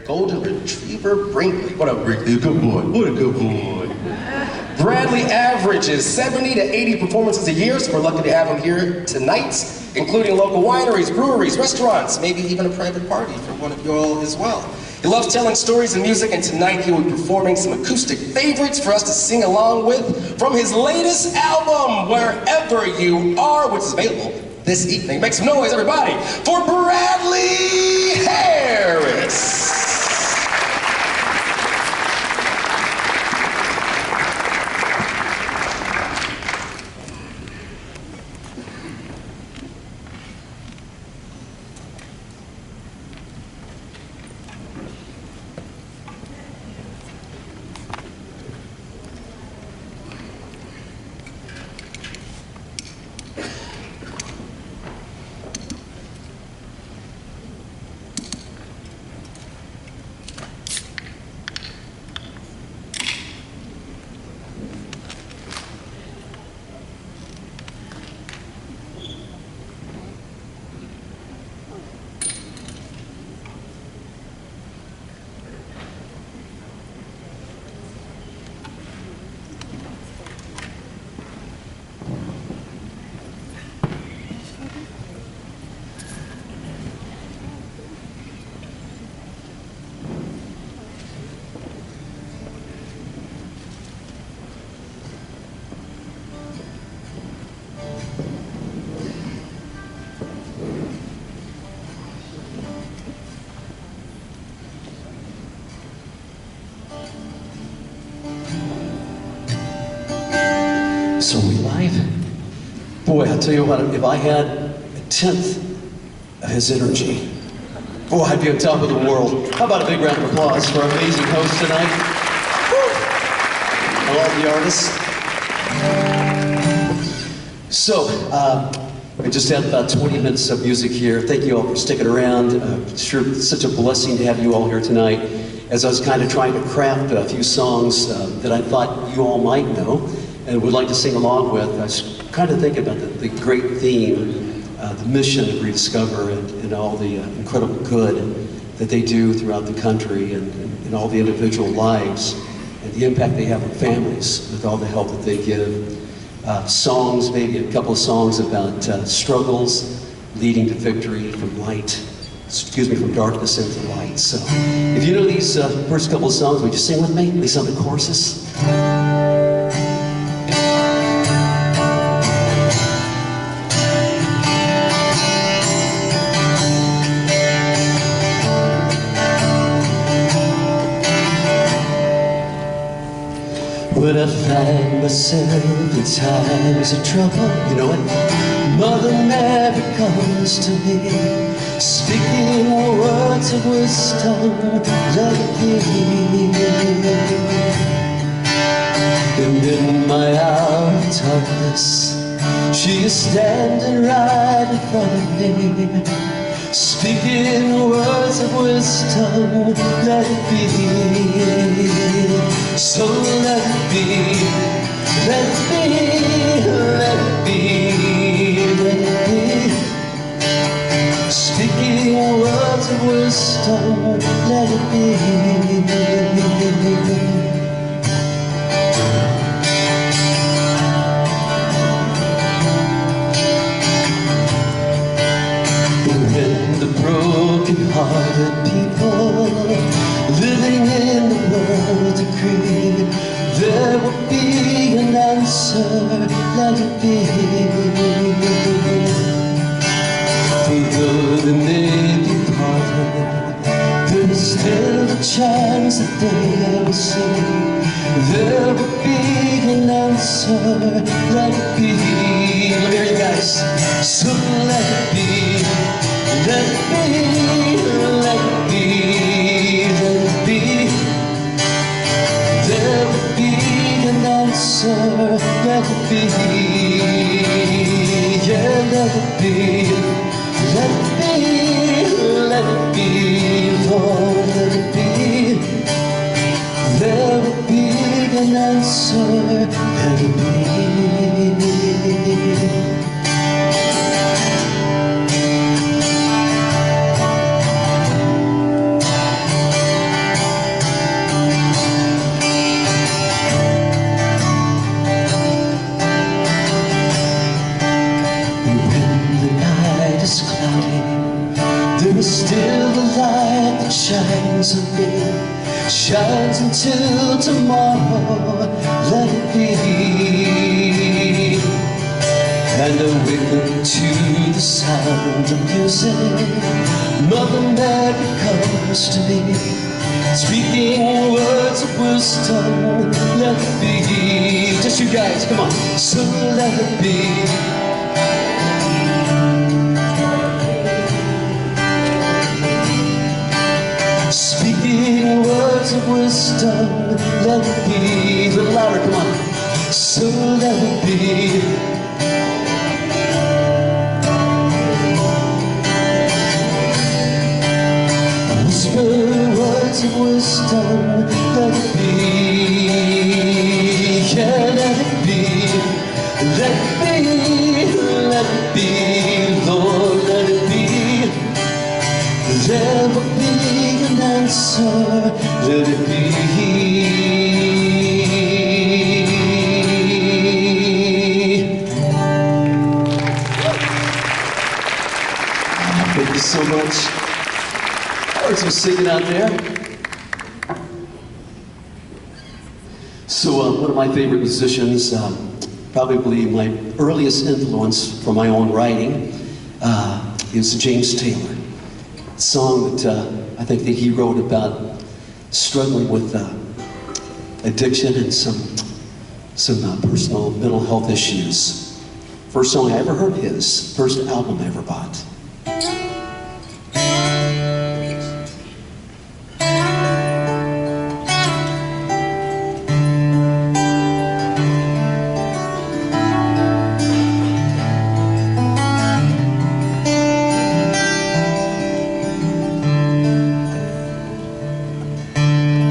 Golden Retriever Brinkley. What up, Brinkley? Good boy. What a good boy. Bradley averages 70 to 80 performances a year, so we're lucky to have him here tonight, including local wineries, breweries, restaurants, maybe even a private party for one of you all as well. He loves telling stories and music, and tonight he will be performing some acoustic favorites for us to sing along with from his latest album, Wherever You Are, which is available this evening. Make some noise, everybody, for Bradley Harris. So we live? Boy, I'll tell you what, if I had a 10th of his energy, boy, I'd be on top of the world. How about a big round of applause for our amazing host tonight? Woo! I love the artists. So, we just had about 20 minutes of music here. Thank you all for sticking around. Sure, it's such a blessing to have you all here tonight. As I was kind of trying to craft a few songs that I thought you all might know and would like to sing along with, I was kind of thinking about the great theme, the mission of ReDiscover and all the incredible good that they do throughout the country and all the individual lives and the impact they have on families with all the help that they give. Songs, maybe a couple of songs about struggles leading to victory from from darkness into light. So if you know these first couple of songs, would you sing with me, at least on the choruses? When I find myself in times of trouble, you know it, Mother Mary comes to me, speaking words of wisdom like a king. And in my hour of darkness, she is standing right in front of me, speaking words of wisdom, let it be. So let it be, let it be, let it be, let it be. of wisdom, let it be. When the broken-hearted people living in the world agree, there will be an answer, let it be. For though they may be parted, there is still a chance that they will see. There will be an answer, let it be. Let me hear you guys. So let it be, let it be, let it be, let it be. There will be an answer, let it be. Yeah, let it be, let it be, let it be, Lord, let it be. There will be an answer, let it be. There is still a light that shines on me, shines until tomorrow, let it be. And awaken to the sound of music, Mother Mary comes to me, speaking words of wisdom, let it be. Just you guys, come on. So let it be. Speaking words of wisdom, let it be. A little louder, come on. So let it be. Whisper words of wisdom, let it be. Yeah, let it be. Let it be, let it be, Lord, let it be. There will be an answer, let it be. Thank you so much. Thanks for singing out there. So one of my favorite musicians, probably my earliest influence for my own writing, is James Taylor. A song that I think that he wrote about struggling with addiction and some personal mental health issues. First song I ever heard his, first album I ever bought.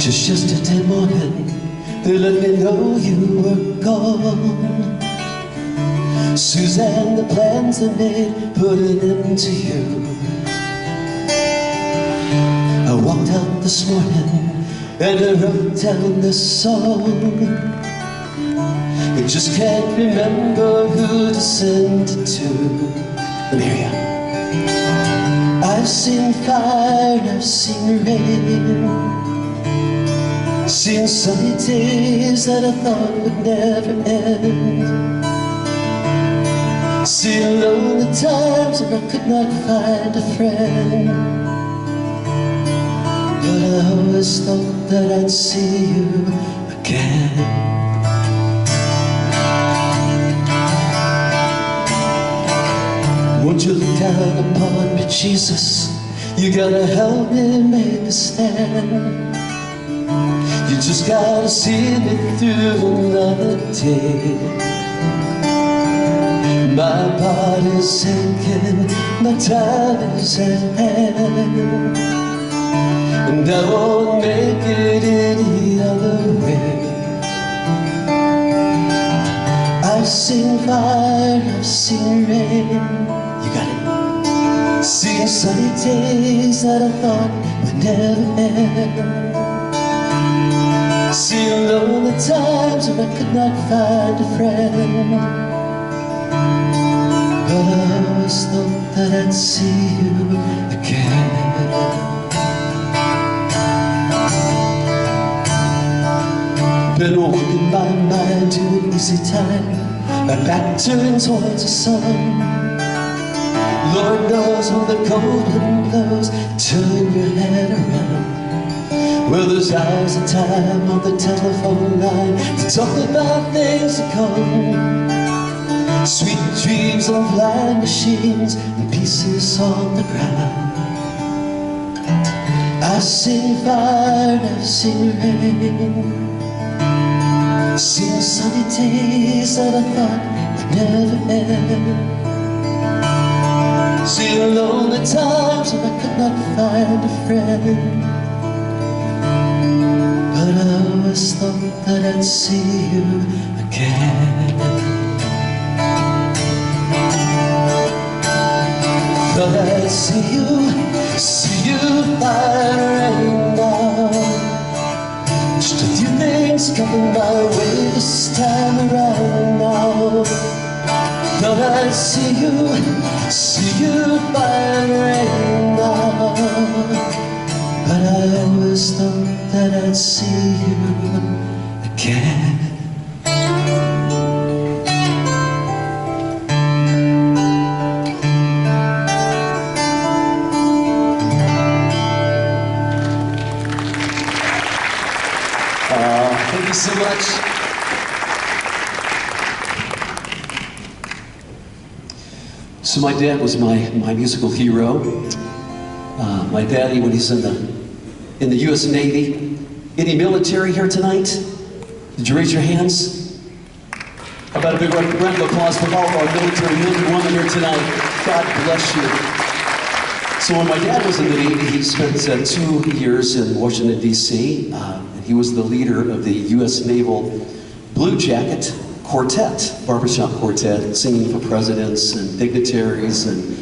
Just yesterday morning, they let me know you were gone. Suzanne, the plans I made put an end to you. I walked out this morning and I wrote down this song. I just can't remember who to send it to. Let me hear ya. I've seen fire, I've seen rain, seen sunny days that I thought would never end, seen lonely times when I could not find a friend. But I always thought that I'd see you again. Won't you look down upon me, Jesus? You gotta help me make a stand. You just gotta see me through another day. My body's aching, my time is at hand, and I won't make it any other way. I've seen fire, I've seen rain. You got it. See Seeing sunny days that I thought would never end. Seeing lonely times when I could not find a friend. But I always thought that I'd see you again. Been walking my mind to an easy time, my back turned towards the sun. Lord knows when the cold wind blows, turn your head around. Well, there's hours of time on the telephone line to talk about things to come. Sweet dreams of flying machines and pieces on the ground. I've seen fire and I've seen rain. Seen sunny days that I thought would never end. Seen lonely times when I could not find a friend. But I always thought that I'd see you again. Thought I'd see you fire rain now. Just a few things coming my way this time around now. Thought I'd see you fire rain now. But I always thought that I'd see you again. Thank you so much. So my dad was my musical hero. My daddy, when he's in the U.S. Navy. Any military here tonight? Did you raise your hands? How about a big round of applause for all of our military men and women here tonight? God bless you. So when my dad was in the Navy, he spent 2 years in Washington, D.C., and he was the leader of the U.S. Naval Blue Jacket Quartet, barbershop quartet, singing for presidents and dignitaries and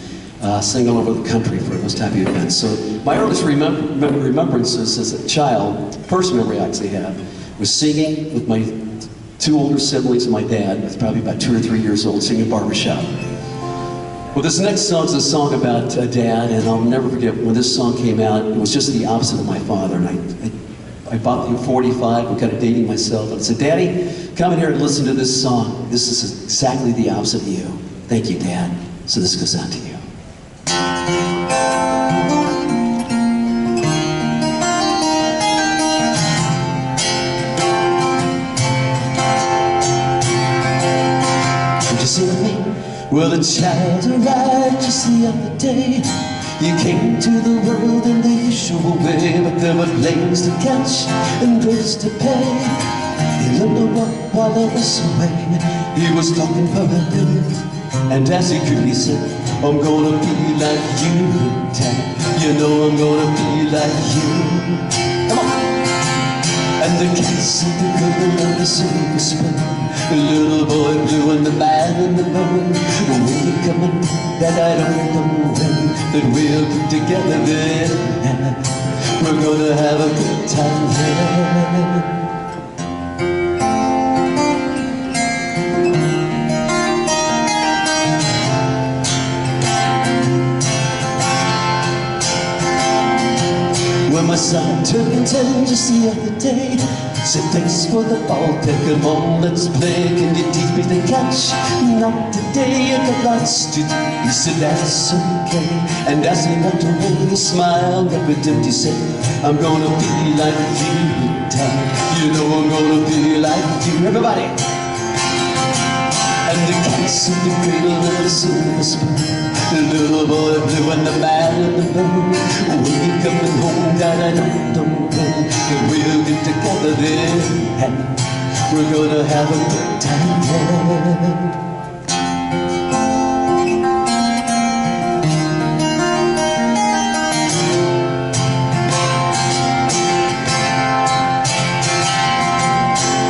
singing all over the country for those type of events. So my earliest remembrances as a child, first memory I actually have, was singing with my 2 older siblings and my dad. I was probably about 2 or 3 years old, singing barbershop. Well, this next song is a song about Dad, and I'll never forget when this song came out. It was just the opposite of my father, and I bought the 45. I'm kind of dating myself, and I said, "Daddy, come in here and listen to this song. This is exactly the opposite of you." Thank you, Dad. So this goes out to you. Did you sing with me? Well, a child arrived just the other day. You came to the world in the usual way, but there were flames to catch and bills to pay. He learned to walk while I was away. He was talking for a minute, and as he could, he said, "I'm gonna be like you, Dad. You know I'm gonna be like you." Come on! And the kids and the girl and the silver spoon, the little boy blue and the man in the moon. When you come and that I don't know when, that we'll get together then. We're gonna have a good time then. When my son turned 10 just the other day, said, "Thanks for the ball, take 'em on, let's play. Can you teach me to catch?" "Not today, I got lots to do." He said, "That's okay." And as he walked away, he smiled up at him. He said, "I'm gonna be like you, Dad. You know I'm gonna be like you." Everybody! And the cats in the cradle and the silver spoon, the little boy blue and the man in the moon. When you coming home, Dad, I don't know when, but we'll get together then, and we're gonna have a good time then.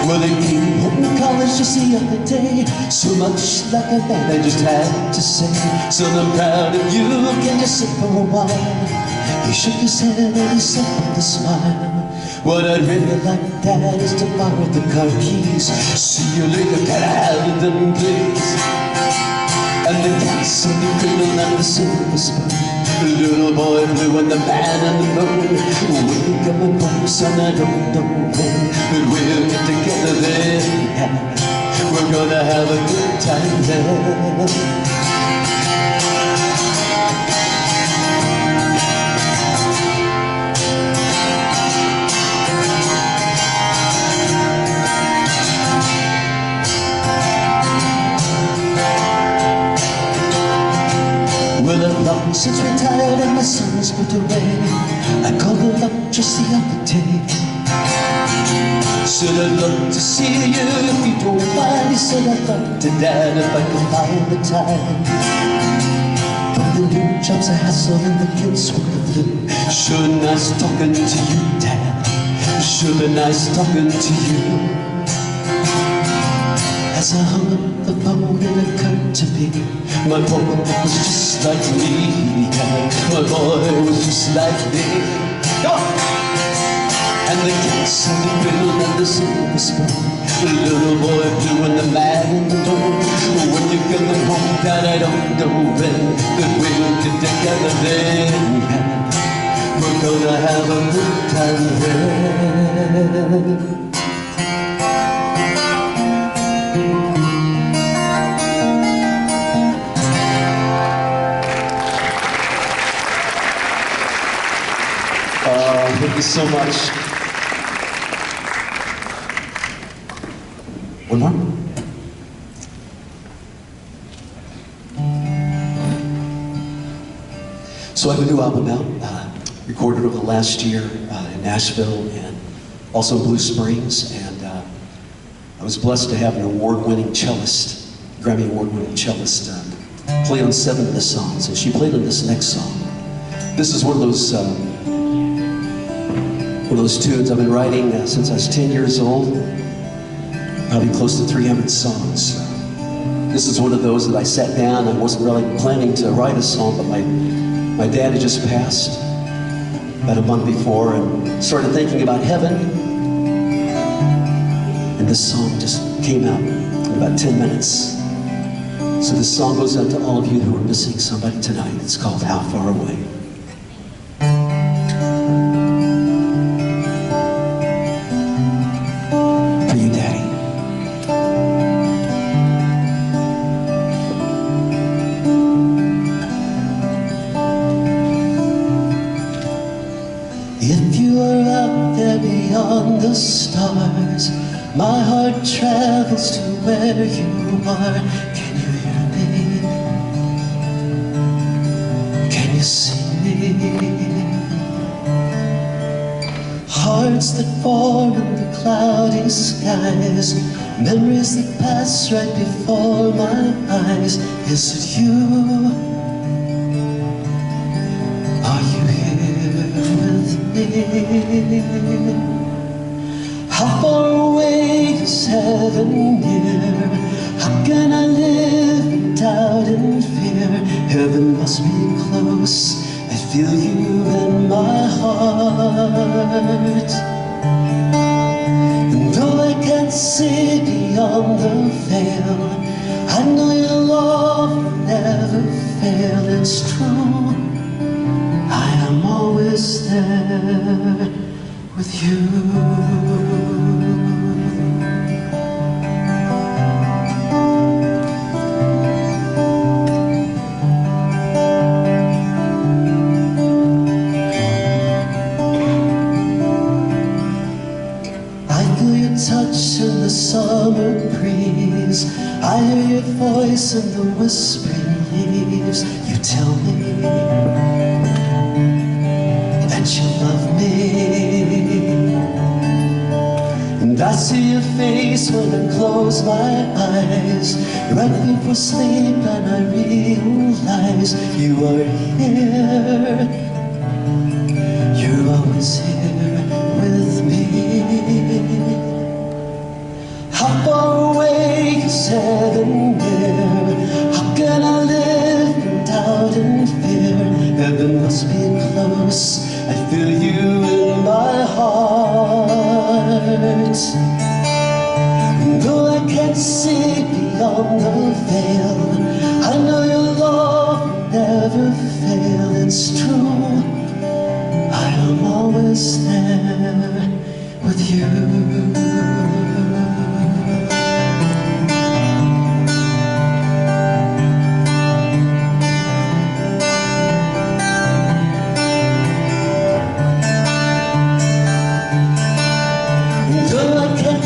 Well, they came home from college just the other day. So much like a man, I just had to say, son, I'm proud of you, can you sit for a while? He shook his head and he said with a smile, what I'd really like, Dad, is to borrow the car keys. See you later, can I have them, please? And the gas and the cradle and the silver spoon, the little boy blue and the man and the moon. When you come home, son, I don't know when, but we'll get together then. We're gonna have a good time then. Well, I've long since retired and my son's moved away. I called him up just the other day. Said I'd love to see you if you don't mind. He said I'd love to, Dad, if I could find the time. But the new job's a hassle and the kids were blue. Sure nice talking to you, Dad. Sure nice talking to you. As I hung up the phone, it occurred to me, my boy was just like me. My boy was just like me. Go on! And the gas and the grill and the silver spoon, the little boy blue and the man in the moon. When you're coming home, Dad, I don't know when, but we'll get together then. We're gonna have a good time then. Thank you so much. One more? So I have a new album out, recorded over the last year in Nashville and also in Blue Springs, and I was blessed to have an award-winning cellist, Grammy award-winning cellist, play on 7 of the songs, and she played on this next song. This is one of those tunes I've been writing since I was 10 years old, probably close to 300 songs. This is one of those that I sat down, I wasn't really planning to write a song, but my dad had just passed about a month before and started thinking about heaven, and this song just came out in about 10 minutes. So this song goes out to all of you who are missing somebody tonight. It's called How Far Away. Beyond the stars, my heart travels to where you are. Can you hear me? Can you see me? Hearts that form in the cloudy skies, memories that pass right before my eyes. Is it you? Are you here with me? How far away is heaven near? How can I live in doubt and fear? Heaven must be close, I feel you in my heart. And though I can't see beyond the veil, I know your love will never fail. It's true, I am always there with you. Touch in the summer breeze, I hear your voice in the whispering leaves. You tell me that you love me, and I see your face when I close my eyes. Right before sleep and I realize you are here. You're always here with me. How far away heaven there? How can I live in doubt and fear? Heaven must be close, I feel you in my heart. Though I can't see beyond the veil, I know your love will never fail. It's true, I am always there with you.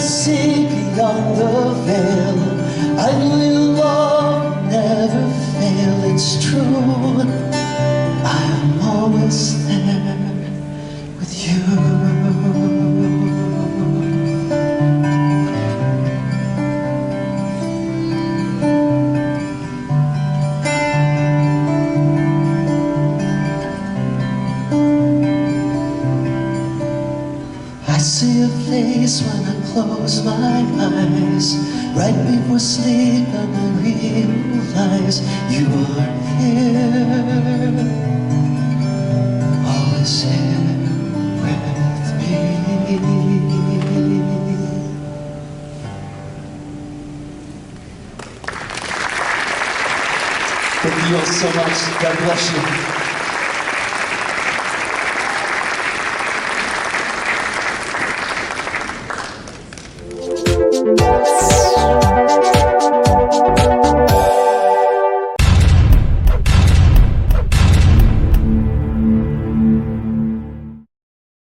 See beyond the veil, I know your love will never fail. It's true, I am always there with you. I see your face when I close my eyes. Right before sleep and I realize you are here, always here with me. Thank you all so much. God bless you.